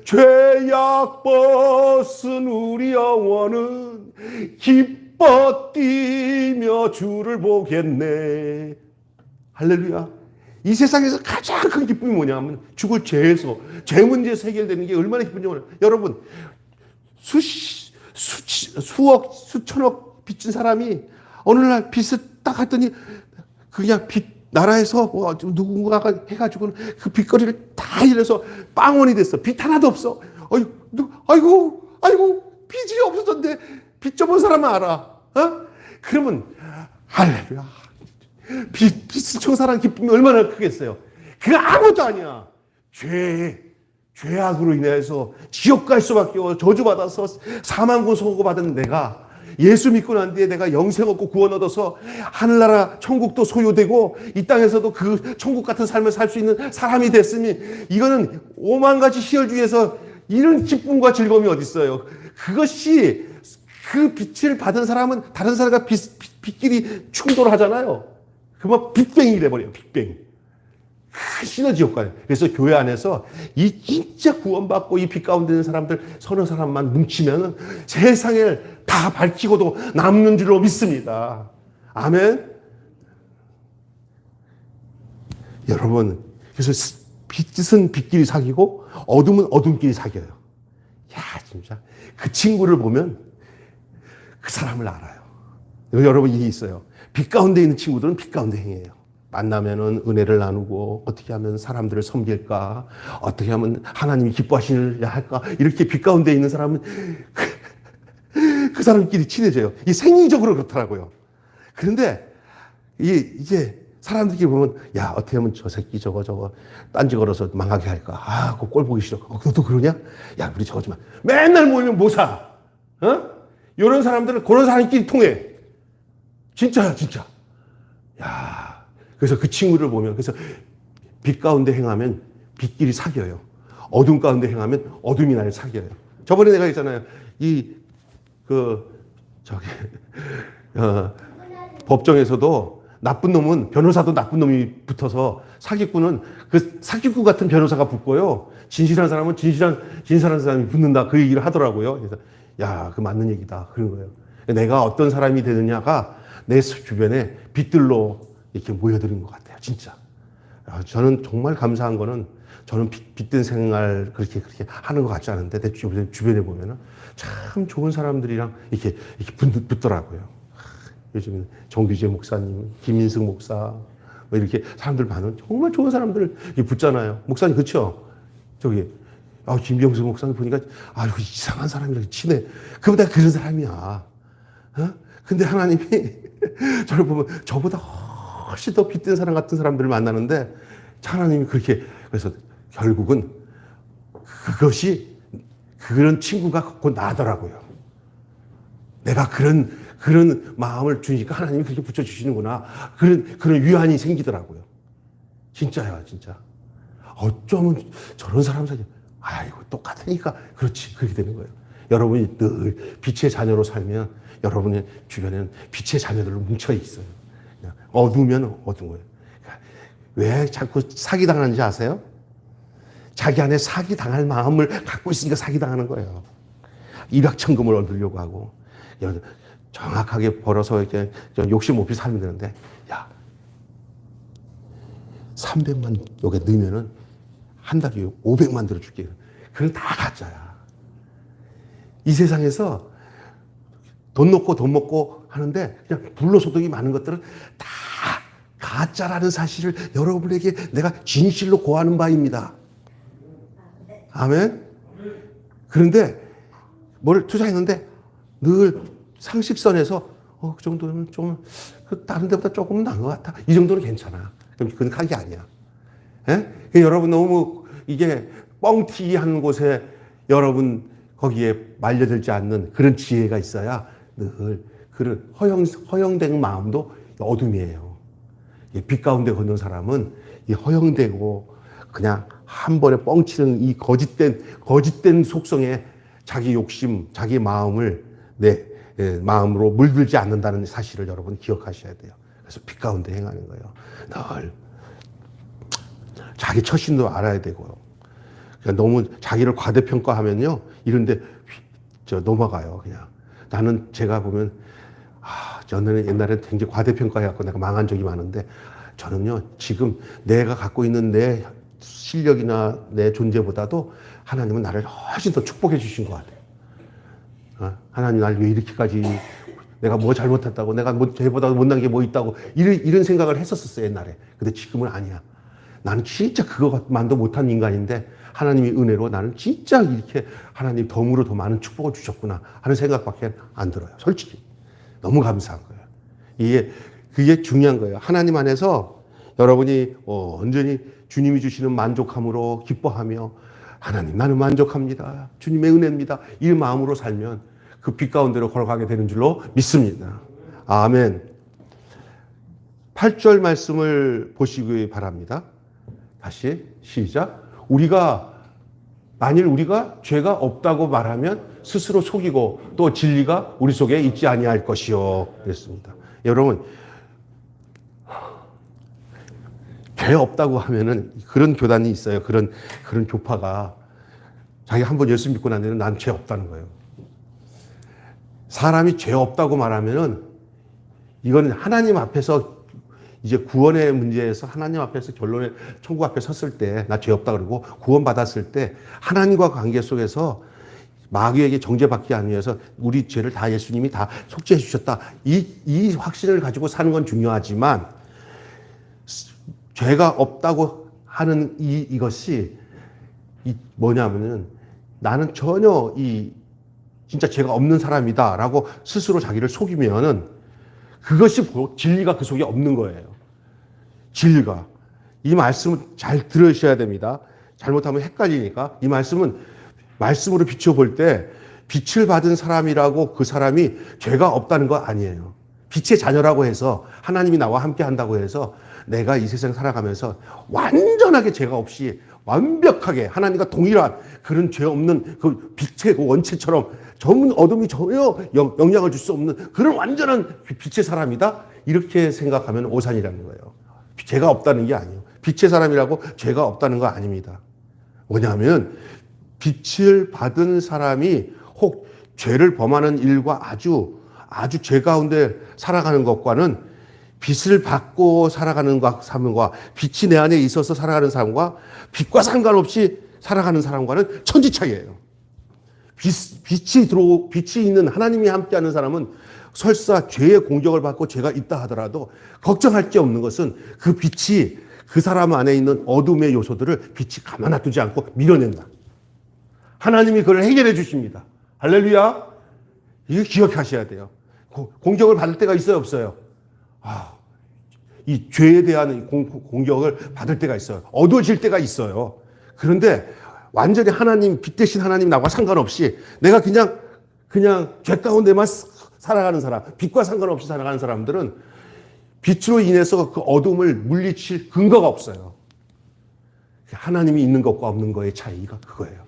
죄악 벗은 우리 영혼은 기뻐 뛰며 주를 보겠네. 할렐루야. 이 세상에서 가장 큰 기쁨이 뭐냐면 죽을 죄에서, 죄 문제에서 해결되는 게 얼마나 기쁜지 몰라요. 여러분, 수억, 수천억 빚진 사람이 어느 날 빚을 딱 했더니 그냥 빚, 나라에서 뭐 누군가가 해가지고는 그 빚거리를 다 잃어서 빵원이 됐어. 빚 하나도 없어. 아이고, 빚이 없어졌는데 빚 져본 사람은 알아. 어? 그러면, 할렐루야. 빚을 청산한 기쁨이 얼마나 크겠어요. 그거 아무것도 아니야. 죄악으로 인해서 지옥 갈 수밖에 없어. 저주받아서 사망고 소고받은 내가 예수 믿고 난 뒤에 내가 영생 얻고 구원 얻어서 하늘나라 천국도 소유되고 이 땅에서도 그 천국 같은 삶을 살 수 있는 사람이 됐으니 이거는 5만 가지 희열 중에서 이런 기쁨과 즐거움이 어디 있어요. 그것이 그 빛을 받은 사람은 다른 사람과 빛끼리 충돌하잖아요. 그만 빅뱅이 돼버려요. 빅뱅. 시너지 효과예요. 그래서 교회 안에서 이 진짜 구원받고 이 빛 가운데 있는 사람들 서너 사람만 뭉치면 세상을 다 밝히고도 남는 줄로 믿습니다. 아멘. 여러분, 그래서 빛은 빛끼리 사귀고 어둠은 어둠끼리 사귀어요. 야, 진짜 그 친구를 보면 그 사람을 알아요. 여러분, 이게 있어요. 빛 가운데 있는 친구들은 빛 가운데 행해요. 만나면은 은혜를 나누고 어떻게 하면 사람들을 섬길까, 어떻게 하면 하나님이 기뻐하시려 할까, 이렇게 빛 가운데 있는 사람은 그 사람끼리 친해져요. 이 생리적으로 그렇더라고요. 그런데 이게 사람들끼리 보면, 야, 어떻게 하면 저 새끼 저거 딴지 걸어서 망하게 할까, 아, 그 꼴 보기 싫어. 너도 그러냐? 야, 우리 저거 좀 맨날 모이면 뭐 사? 이런 사람들은 그런 사람끼리 통해. 진짜야, 진짜. 야. 그래서 그 친구를 보면, 그래서 빛 가운데 행하면 빛끼리 사귀어요. 어둠 가운데 행하면 어둠이 날 사귀어요. 저번에 내가 했잖아요. 법정에서도 나쁜 놈은, 변호사도 나쁜 놈이 붙어서 사기꾼은 그 사기꾼 같은 변호사가 붙고요. 진실한 사람은 진실한 사람이 붙는다. 그 얘기를 하더라고요. 그래서, 야, 그 맞는 얘기다. 그런 거예요. 내가 어떤 사람이 되느냐가 내 주변에 빛들로 이렇게 모여드는 것 같아요. 진짜. 저는 정말 감사한 거는 저는 빛된 생활 그렇게 하는 것 같지 않은데 내 주변에 보면은 참 좋은 사람들이랑 이렇게 붙더라고요. 요즘에 정규재 목사님, 김인승 목사, 뭐 이렇게 사람들 많은 정말 좋은 사람들 붙잖아요. 목사님, 그쵸? 김병수 목사님 보니까, 이상한 사람이랑 친해. 그보다 그런 사람이야. 근데 하나님이 저를 보면 저보다 훨씬 더 빛된 사람 같은 사람들을 만나는데 하나님이 그렇게, 그래서 결국은 그런 친구가 곧 나더라고요. 내가 그런 마음을 주니까 하나님이 그렇게 붙여주시는구나. 그런 위안이 생기더라고요. 진짜야, 진짜. 어쩌면 저런 사람 사이, 똑같으니까 그렇지. 그렇게 되는 거예요. 여러분이 늘 빛의 자녀로 살면 여러분의 주변에는 빛의 자녀들로 뭉쳐 있어요. 어두우면 어두운 거예요. 왜 자꾸 사기당하는지 아세요? 자기 안에 사기당할 마음을 갖고 있으니까 사기당하는 거예요. 일확천금을 얻으려고 하고, 정확하게 벌어서 이렇게 욕심 없이 살면 되는데, 300만 여기 넣으면은 한 달에 500만 들어줄게. 그건 다 가짜야. 이 세상에서 돈 먹고 하는데 그냥 불로소득이 많은 것들은 다 가짜라는 사실을 여러분에게 내가 진실로 고하는 바입니다. 아멘? 그런데 뭘 투자했는데 늘 상식선에서 그 정도는 좀 다른 데보다 조금 나은 것 같아. 이 정도는 괜찮아. 그럼 그건 가게 아니야. 여러분 너무 이게 뻥튀기한 곳에 여러분 거기에 말려들지 않는 그런 지혜가 있어야 늘 그런 허영된 마음도 어둠이에요. 빛 가운데 걷는 사람은 이 허영되고 그냥 한 번에 뻥치는 이 거짓된 속성에 자기 욕심, 자기 마음을 내 마음으로 물들지 않는다는 사실을 여러분 기억하셔야 돼요. 그래서 빛 가운데 행하는 거예요. 늘 자기 처신도 알아야 되고요. 그러니까 너무 자기를 과대평가하면요, 이런데 넘어가요. 그냥 나는 제가 보면 저는 옛날에 굉장히 과대평가해갖고 내가 망한 적이 많은데, 저는요 지금 내가 갖고 있는 내 실력이나 내 존재보다도 하나님은 나를 훨씬 더 축복해 주신 것 같아요. 하나님 나를 왜 이렇게까지, 내가 뭐 잘못했다고, 내가 뭐 쟤보다 못난 게 뭐 있다고 이런 생각을 했었어요 옛날에. 근데 지금은 아니야. 나는 진짜 그것만도 못한 인간인데 하나님의 은혜로 나는 진짜 이렇게 하나님 덤으로 더 많은 축복을 주셨구나 하는 생각밖에 안 들어요. 솔직히 너무 감사한 거예요. 그게 중요한 거예요. 하나님 안에서 여러분이 온전히 주님이 주시는 만족함으로 기뻐하며, 하나님 나는 만족합니다, 주님의 은혜입니다, 이 마음으로 살면 그 빛 가운데로 걸어가게 되는 줄로 믿습니다. 아멘. 8절 말씀을 보시기 바랍니다. 다시 시작. 만일 우리가 죄가 없다고 말하면 스스로 속이고 또 진리가 우리 속에 있지 아니할 것이요. 그랬습니다. 여러분, 죄 없다고 하면은 그런 교단이 있어요. 그런 교파가 자기 한번 예수 믿고 난 뒤에는 난 죄 없다는 거예요. 사람이 죄 없다고 말하면은 이건 하나님 앞에서 이제 구원의 문제에서 하나님 앞에서 결론에 천국 앞에 섰을 때 나 죄 없다 그러고 구원받았을 때 하나님과 관계 속에서 마귀에게 정죄받기 아니해서 우리 죄를 다 예수님이 다 속죄해 주셨다. 이 확신을 가지고 사는 건 중요하지만 죄가 없다고 하는 이것이 뭐냐면은 나는 전혀 진짜 죄가 없는 사람이다라고 스스로 자기를 속이면은 그것이 진리가 그 속에 없는 거예요. 진리가. 이 말씀은 잘 들으셔야 됩니다. 잘못하면 헷갈리니까. 이 말씀은 말씀으로 비춰볼 때 빛을 받은 사람이라고 그 사람이 죄가 없다는 거 아니에요. 빛의 자녀라고 해서 하나님이 나와 함께 한다고 해서 내가 이 세상 살아가면서 완전하게 죄가 없이 완벽하게 하나님과 동일한 그런 죄 없는 그 빛의 그 원체처럼 전문 어둠이 전혀 영향을 줄 수 없는 그런 완전한 빛의 사람이다? 이렇게 생각하면 오산이라는 거예요. 죄가 없다는 게 아니에요. 빛의 사람이라고 죄가 없다는 거 아닙니다. 뭐냐면 빛을 받은 사람이 혹 죄를 범하는 일과 아주 죄 가운데 살아가는 것과는 빛을 받고 살아가는 사람과 빛이 내 안에 있어서 살아가는 사람과 빛과 상관없이 살아가는 사람과는 천지 차이예요. 빛이 있는 하나님이 함께하는 사람은 설사 죄의 공격을 받고 죄가 있다 하더라도 걱정할 게 없는 것은 그 빛이 그 사람 안에 있는 어둠의 요소들을 빛이 가만 놔두지 않고 밀어낸다. 하나님이 그걸 해결해 주십니다. 할렐루야. 이거 기억하셔야 돼요. 공격을 받을 때가 있어요, 없어요? 이 죄에 대한 공격을 받을 때가 있어요. 어두워질 때가 있어요. 그런데 완전히 빛 대신 하나님 나와 상관없이 내가 그냥 죄 가운데만 살아가는 사람, 빛과 상관없이 살아가는 사람들은 빛으로 인해서 그 어둠을 물리칠 근거가 없어요. 하나님이 있는 것과 없는 것의 차이가 그거예요.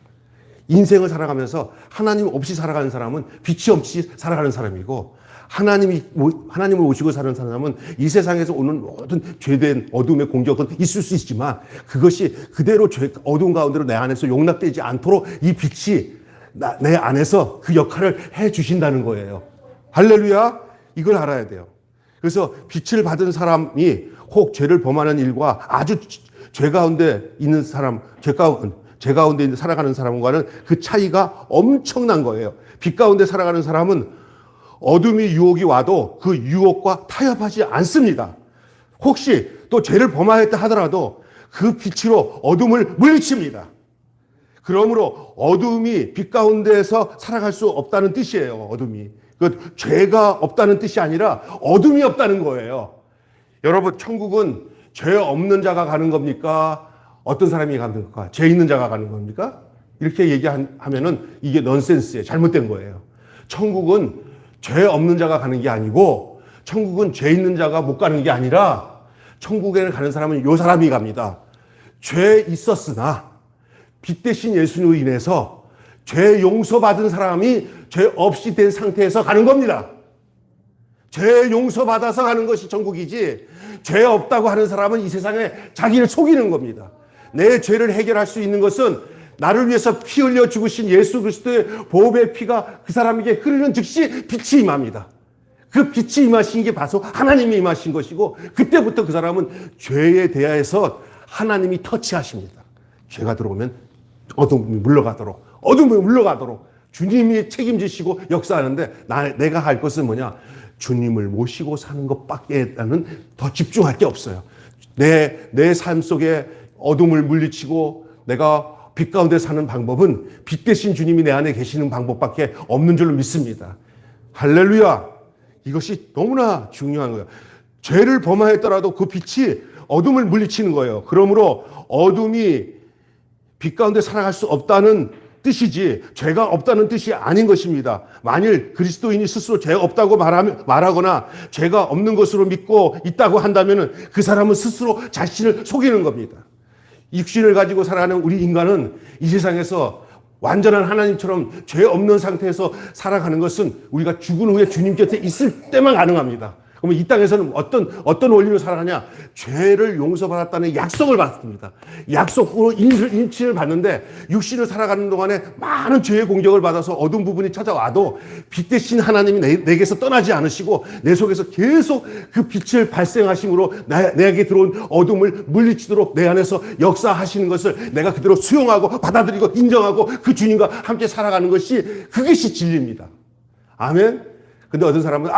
인생을 살아가면서 하나님 없이 살아가는 사람은 빛이 없이 살아가는 사람이고, 하나님을 모시고 사는 사람은 이 세상에서 오는 모든 죄된 어둠의 공격은 있을 수 있지만 그것이 그대로 어둠 가운데로 내 안에서 용납되지 않도록 이 빛이 내 안에서 그 역할을 해 주신다는 거예요. 할렐루야. 이걸 알아야 돼요. 그래서 빛을 받은 사람이 혹 죄를 범하는 일과 아주 죄 가운데 있는 사람, 죄 가운데 살아가는 사람과는 그 차이가 엄청난 거예요. 빛 가운데 살아가는 사람은 어둠이 유혹이 와도 그 유혹과 타협하지 않습니다. 혹시 또 죄를 범하였다 하더라도 그 빛으로 어둠을 물리칩니다. 그러므로 어둠이 빛 가운데에서 살아갈 수 없다는 뜻이에요. 어둠이. 그 죄가 없다는 뜻이 아니라 어둠이 없다는 거예요. 여러분, 천국은 죄 없는 자가 가는 겁니까? 어떤 사람이 가는 겁니까? 죄 있는 자가 가는 겁니까? 이렇게 얘기하면은 이게 넌센스예요. 잘못된 거예요. 천국은 죄 없는 자가 가는 게 아니고, 천국은 죄 있는 자가 못 가는 게 아니라, 천국에 가는 사람은 요 사람이 갑니다. 죄 있었으나 빛 대신 예수로 인해서 죄 용서받은 사람이 죄 없이 된 상태에서 가는 겁니다. 죄 용서받아서 가는 것이 천국이지, 죄 없다고 하는 사람은 이 세상에 자기를 속이는 겁니다. 내 죄를 해결할 수 있는 것은 나를 위해서 피 흘려 죽으신 예수 그리스도의 보혈의 피가 그 사람에게 흐르는 즉시 빛이 임합니다. 그 빛이 임하신 게 바로 하나님이 임하신 것이고, 그때부터 그 사람은 죄에 대해서 하나님이 터치하십니다. 죄가 들어오면 어둠이 물러가도록 주님이 책임지시고 역사하는데, 내가 할 것은 뭐냐? 주님을 모시고 사는 것밖에 나는 더 집중할 게 없어요. 내 삶 속에 어둠을 물리치고 내가 빛 가운데 사는 방법은 빛 대신 주님이 내 안에 계시는 방법밖에 없는 줄로 믿습니다. 할렐루야! 이것이 너무나 중요한 거예요. 죄를 범하였더라도 그 빛이 어둠을 물리치는 거예요. 그러므로 어둠이 빛 가운데 살아갈 수 없다는 뜻이지 죄가 없다는 뜻이 아닌 것입니다. 만일 그리스도인이 스스로 죄가 없다고 말하거나 죄가 없는 것으로 믿고 있다고 한다면 그 사람은 스스로 자신을 속이는 겁니다. 육신을 가지고 살아가는 우리 인간은 이 세상에서 완전한 하나님처럼 죄 없는 상태에서 살아가는 것은 우리가 죽은 후에 주님 곁에 있을 때만 가능합니다. 그러면 이 땅에서는 어떤 원리로 살아가냐? 죄를 용서받았다는 약속을 받습니다. 약속으로 인치를 받는데, 육신을 살아가는 동안에 많은 죄의 공격을 받아서 어두운 부분이 찾아와도 빛 대신 하나님이 내게서 떠나지 않으시고 내 속에서 계속 그 빛을 발생하심으로 내게 들어온 어둠을 물리치도록 내 안에서 역사하시는 것을 내가 그대로 수용하고 받아들이고 인정하고 그 주님과 함께 살아가는 그것이 진리입니다. 아멘. 근데 어떤 사람은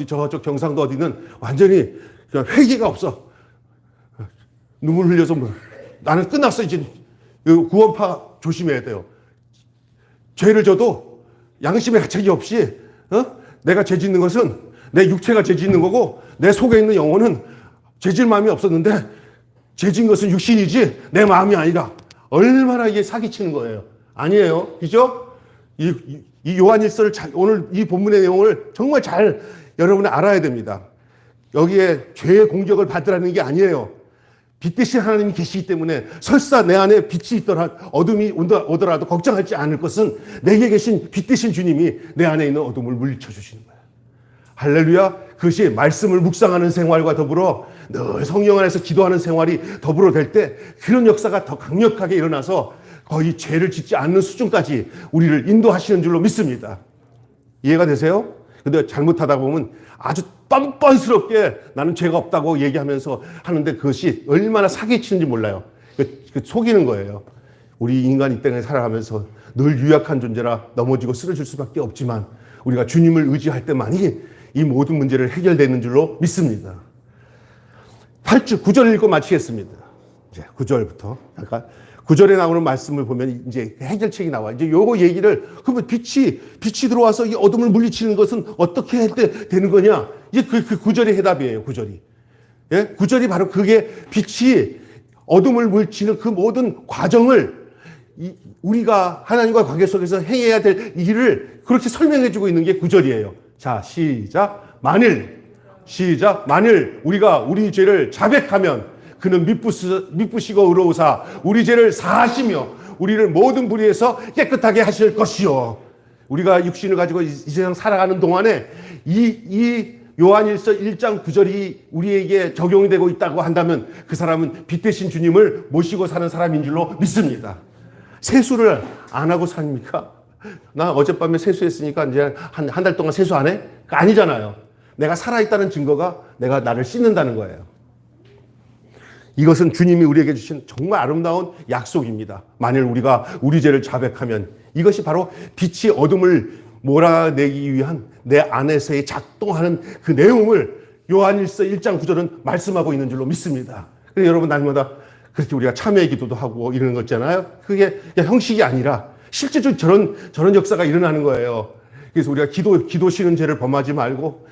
저쪽 경상도 어디는 완전히 그냥 회개가 없어. 눈물 흘려서 나는 끝났어. 이제 구원파 조심해야 돼요. 죄를 져도 양심의 가책이 없이 내가 죄 짓는 것은 내 육체가 죄 짓는 거고 내 속에 있는 영혼은 죄 질 마음이 없었는데 죄 진 것은 육신이지 내 마음이 아니라. 얼마나 이게 사기치는 거예요. 아니에요. 그죠? 이 요한일서를 오늘 이 본문의 내용을 정말 잘 여러분이 알아야 됩니다. 여기에 죄의 공격을 받으라는 게 아니에요. 빛 대신 하나님이 계시기 때문에 설사 내 안에 빛이 있더라, 어둠이 오더라도 걱정하지 않을 것은 내게 계신 빛 대신 주님이 내 안에 있는 어둠을 물리쳐 주시는 거예요. 할렐루야. 그것이 말씀을 묵상하는 생활과 더불어 늘 성령 안에서 기도하는 생활이 더불어 될 때 그런 역사가 더 강력하게 일어나서 거의 죄를 짓지 않는 수준까지 우리를 인도하시는 줄로 믿습니다. 이해가 되세요? 근데 잘못하다 보면 아주 뻔뻔스럽게 나는 죄가 없다고 얘기하면서 하는데 그것이 얼마나 사기치는지 몰라요. 속이는 거예요. 우리 인간 이 땅에 살아가면서 늘 유약한 존재라 넘어지고 쓰러질 수밖에 없지만 우리가 주님을 의지할 때만이 이 모든 문제를 해결되는 줄로 믿습니다. 8절, 9절 읽고 마치겠습니다. 이제 9절부터. 잠깐. 9절에 나오는 말씀을 보면 이제 해결책이 나와요. 이제 요거 얘기를, 그러면 빛이 들어와서 이 어둠을 물리치는 것은 어떻게 할 때 되는 거냐? 이제 그 9절이 해답이에요, 9절이. 예? 9절이 바로 그게 빛이 어둠을 물리치는 그 모든 과정을 우리가 하나님과 관계 속에서 행해야 될 일을 그렇게 설명해 주고 있는 게 9절이에요. 자, 시작. 만일 우리가 우리 죄를 자백하면 그는 미쁘시고 의로우사 우리 죄를 사하시며 우리를 모든 불의에서 깨끗하게 하실 것이요. 우리가 육신을 가지고 이 세상 살아가는 동안에 이 요한일서 1장 9절이 우리에게 적용이 되고 있다고 한다면 그 사람은 빛 대신 주님을 모시고 사는 사람인 줄로 믿습니다. 세수를 안 하고 삽니까? 나 어젯밤에 세수했으니까 이제 한 달 동안 세수 안 해? 아니잖아요. 내가 살아있다는 증거가 내가 나를 씻는다는 거예요. 이것은 주님이 우리에게 주신 정말 아름다운 약속입니다. 만일 우리가 우리 죄를 자백하면 이것이 바로 빛이 어둠을 몰아내기 위한 내 안에서의 작동하는 그 내용을 요한일서 1장 9절은 말씀하고 있는 줄로 믿습니다. 그래서 여러분 날마다 그렇게 우리가 참회의 기도도 하고 이러는 거 있잖아요. 그게 형식이 아니라 실제적으로 저런 역사가 일어나는 거예요. 그래서 우리가 기도 싫은 죄를 범하지 말고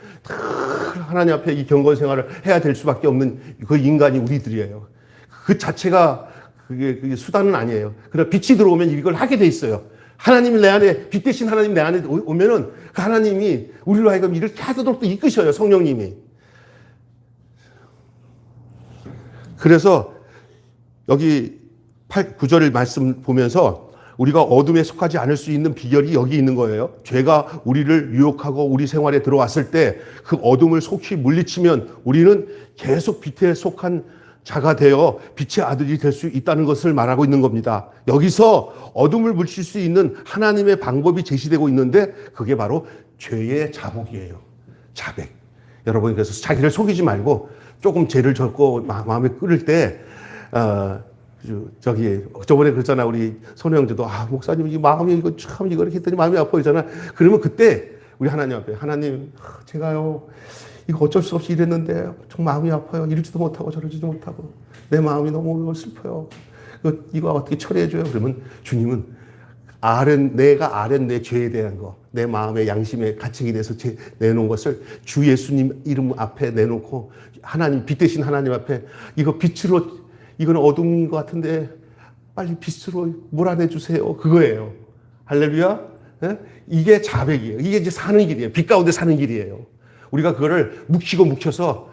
하나님 앞에 이 경건 생활을 해야 될 수밖에 없는 그 인간이 우리들이에요. 그 자체가 그게 수단은 아니에요. 그러나 빛이 들어오면 이걸 하게 돼 있어요. 하나님이 내 안에, 빛 대신 하나님 내 안에 오면은 그 하나님이 우리로 하여금 이렇게 하도록 또 이끄셔요, 성령님이. 그래서 여기 9절 말씀 보면서 우리가 어둠에 속하지 않을 수 있는 비결이 여기 있는 거예요. 죄가 우리를 유혹하고 우리 생활에 들어왔을 때 그 어둠을 속히 물리치면 우리는 계속 빛에 속한 자가 되어 빛의 아들이 될 수 있다는 것을 말하고 있는 겁니다. 여기서 어둠을 물칠 수 있는 하나님의 방법이 제시되고 있는데 그게 바로 죄의 자복이에요. 자백. 여러분, 그래서 자기를 속이지 말고 조금 죄를 졌고 마음에 끓을 때 저번에 그랬잖아. 우리 선우 형제도 목사님 이 마음이 이거 참 이거 이렇게 했더니 마음이 아파지잖아. 그러면 그때 우리 하나님 앞에 하나님 제가요 이거 어쩔 수 없이 이랬는데 좀 마음이 아파요. 이러지도 못하고 저러지도 못하고 내 마음이 너무 슬퍼요. 이거 어떻게 처리해줘요? 그러면 주님은 내가 아는 내 죄에 대한 거, 내 마음의 양심의 가책에 대해서 내놓은 것을 주 예수님 이름 앞에 내놓고 하나님, 빛 대신 하나님 앞에 이거 빛으로, 이건 어둠인 것 같은데 빨리 빛으로 몰아내 주세요. 그거예요. 할렐루야. 네? 이게 자백이에요. 이게 이제 사는 길이에요. 빛 가운데 사는 길이에요. 우리가 그거를 묵혀서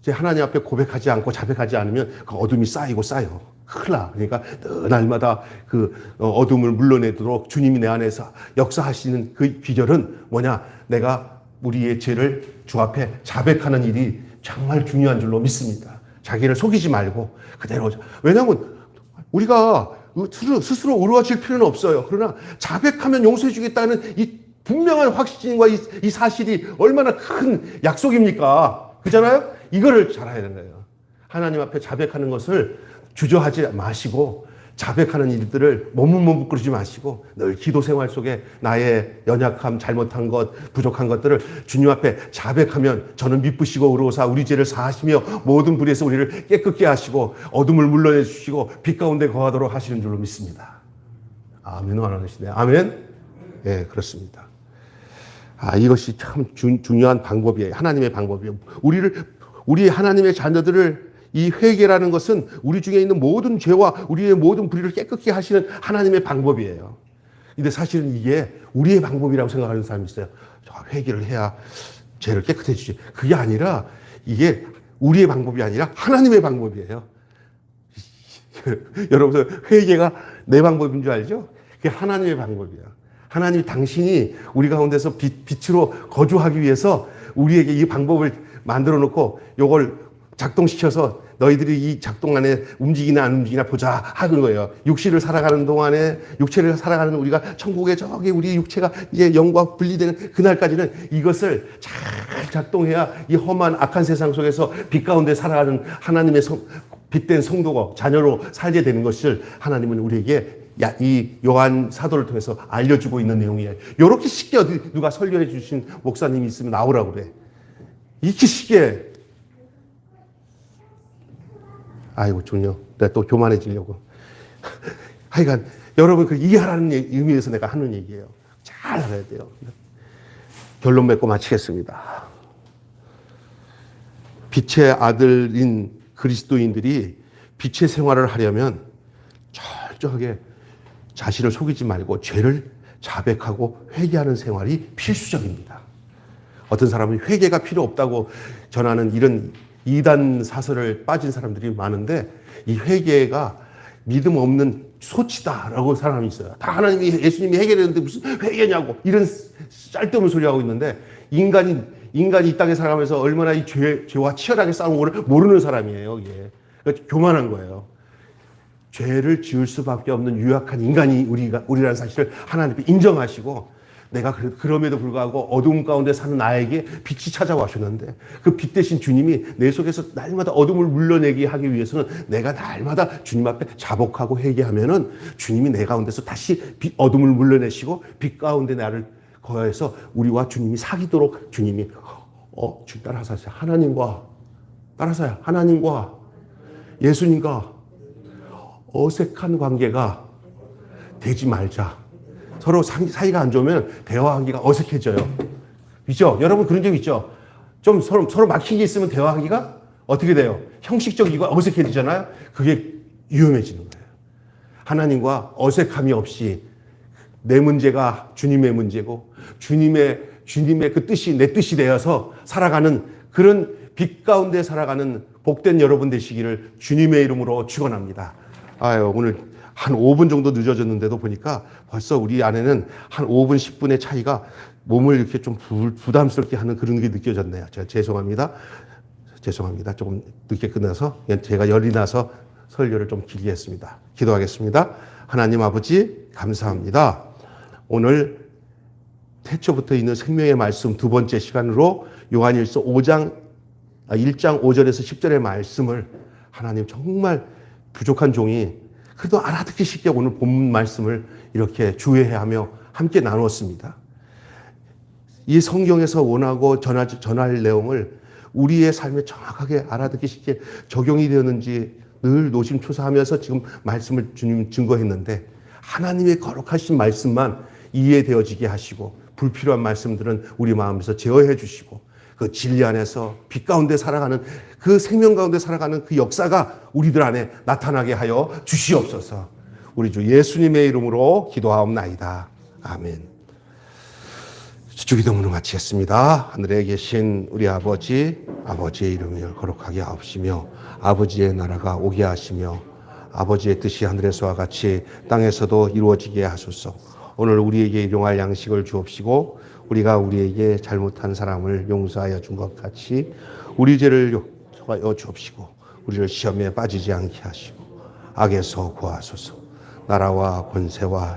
이제 하나님 앞에 고백하지 않고 자백하지 않으면 그 어둠이 쌓이고 쌓여. 큰일 나. 그러니까 날마다 그 어둠을 물러내도록 주님이 내 안에서 역사하시는 그 비결은 뭐냐? 내가 우리의 죄를 주 앞에 자백하는 일이 정말 중요한 줄로 믿습니다. 자기를 속이지 말고 그대로. 왜냐하면 우리가 스스로 의로워질 필요는 없어요. 그러나 자백하면 용서해 주겠다는 이 분명한 확신과 이 사실이 얼마나 큰 약속입니까? 그렇잖아요? 이거를 잘 해야 되는 거예요. 하나님 앞에 자백하는 것을 주저하지 마시고 자백하는 일들을 머뭇머뭇거리지 마시고 늘 기도 생활 속에 나의 연약함, 잘못한 것, 부족한 것들을 주님 앞에 자백하면 저는 미쁘시고 의로우사 우리 죄를 사하시며 모든 불의에서 우리를 깨끗게 하시고 어둠을 물러내 주시고 빛 가운데 거하도록 하시는 줄로 믿습니다. 아멘. 하나님이시네. 아멘. 예, 그렇습니다. 이것이 참 중요한 방법이에요. 하나님의 방법이에요. 우리 하나님의 자녀들을 이 회개라는 것은 우리 중에 있는 모든 죄와 우리의 모든 불의를 깨끗게 하시는 하나님의 방법이에요. 근데 사실은 이게 우리의 방법이라고 생각하는 사람이 있어요. 회개를 해야 죄를 깨끗해지지. 그게 아니라 이게 우리의 방법이 아니라 하나님의 방법이에요. 여러분, 회개가 내 방법인 줄 알죠? 그게 하나님의 방법이야. 하나님 당신이 우리 가운데서 빛으로 거주하기 위해서 우리에게 이 방법을 만들어 놓고 이걸 작동시켜서 너희들이 이 작동 안에 움직이나 안 움직이나 보자 하는 거예요. 육체를 살아가는 동안에 육체를 살아가는 우리가 천국에 저기 우리 육체가 이제 영과 분리되는 그날까지는 이것을 잘 작동해야 이 험한 악한 세상 속에서 빛 가운데 살아가는 하나님의 빛된 성도가 자녀로 살게 되는 것을 하나님은 우리에게 이 요한 사도를 통해서 알려주고 있는 내용이에요. 이렇게 쉽게 누가 설교해 주신 목사님이 있으면 나오라고 그래. 이렇게 쉽게. 아이고, 좋냐. 내가 또 교만해지려고. 하여간, 여러분, 그 이해하라는 의미에서 내가 하는 얘기예요. 잘 알아야 돼요. 결론 맺고 마치겠습니다. 빛의 아들인 그리스도인들이 빛의 생활을 하려면 철저하게 자신을 속이지 말고 죄를 자백하고 회개하는 생활이 필수적입니다. 어떤 사람은 회개가 필요 없다고 전하는 이런 이단 사설을 빠진 사람들이 많은데 이 회개가 믿음 없는 소치다라고 사람이 있어요. 다 하나님이 예수님이 해결했는데 무슨 회개냐고 이런 짤데없는 소리 하고 있는데 인간이 이 땅에 살아가면서 얼마나 이 죄와 치열하게 싸우는 걸 모르는 사람이에요. 이게 그러니까 교만한 거예요. 죄를 지을 수밖에 없는 유약한 인간이 우리라는 사실을 하나님께 인정하시고 내가 그럼에도 불구하고 어두움 가운데 사는 나에게 빛이 찾아와셨는데 그 빛 대신 주님이 내 속에서 날마다 어둠을 물러내게 하기 위해서는 내가 날마다 주님 앞에 자복하고 회개하면은 주님이 내 가운데서 다시 어둠을 물러내시고 빛 가운데 나를 거해서 우리와 주님이 사귀도록 주님이 따라서 하나님과 예수님과 어색한 관계가 되지 말자. 서로 사이가 안 좋으면 대화하기가 어색해져요. 있죠? 여러분 그런 적 있죠? 좀 서로 막힌 게 있으면 대화하기가 어떻게 돼요? 형식적이고 어색해지잖아요? 그게 위험해지는 거예요. 하나님과 어색함이 없이 내 문제가 주님의 문제고 주님의 그 뜻이 내 뜻이 되어서 살아가는 그런 빛 가운데 살아가는 복된 여러분 되시기를 주님의 이름으로 축원합니다. 오늘 한 5분 정도 늦어졌는데도 보니까 벌써 우리 안에는 한 5분, 10분의 차이가 몸을 이렇게 좀 부담스럽게 하는 그런 게 느껴졌네요. 제가 죄송합니다. 죄송합니다. 조금 늦게 끝나서 제가 열이 나서 설교를 좀 길게 했습니다. 기도하겠습니다. 하나님 아버지 감사합니다. 오늘 태초부터 있는 생명의 말씀 두 번째 시간으로 요한일서 1장 5절에서 10절의 말씀을 하나님 정말 부족한 종이 그래도 알아듣기 쉽게 오늘 본문 말씀을 이렇게 주의하며 함께 나누었습니다. 이 성경에서 원하고 전할 내용을 우리의 삶에 정확하게 알아듣기 쉽게 적용이 되었는지 늘 노심초사하면서 지금 말씀을 주님 증거했는데 하나님의 거룩하신 말씀만 이해되어지게 하시고 불필요한 말씀들은 우리 마음에서 제어해 주시고 그 진리 안에서 빛 가운데 살아가는 그 생명 가운데 살아가는 그 역사가 우리들 안에 나타나게 하여 주시옵소서. 우리 주 예수님의 이름으로 기도하옵나이다. 아멘. 주기도문을 마치겠습니다. 하늘에 계신 우리 아버지, 아버지의 이름을 거룩하게 하옵시며 아버지의 나라가 오게 하시며 아버지의 뜻이 하늘에서와 같이 땅에서도 이루어지게 하소서. 오늘 우리에게 일용할 양식을 주옵시고 우리가 우리에게 잘못한 사람을 용서하여 준 것 같이 우리 죄를 용서하여 주옵시고 우리를 시험에 빠지지 않게 하시고 악에서 구하소서. 나라와 권세와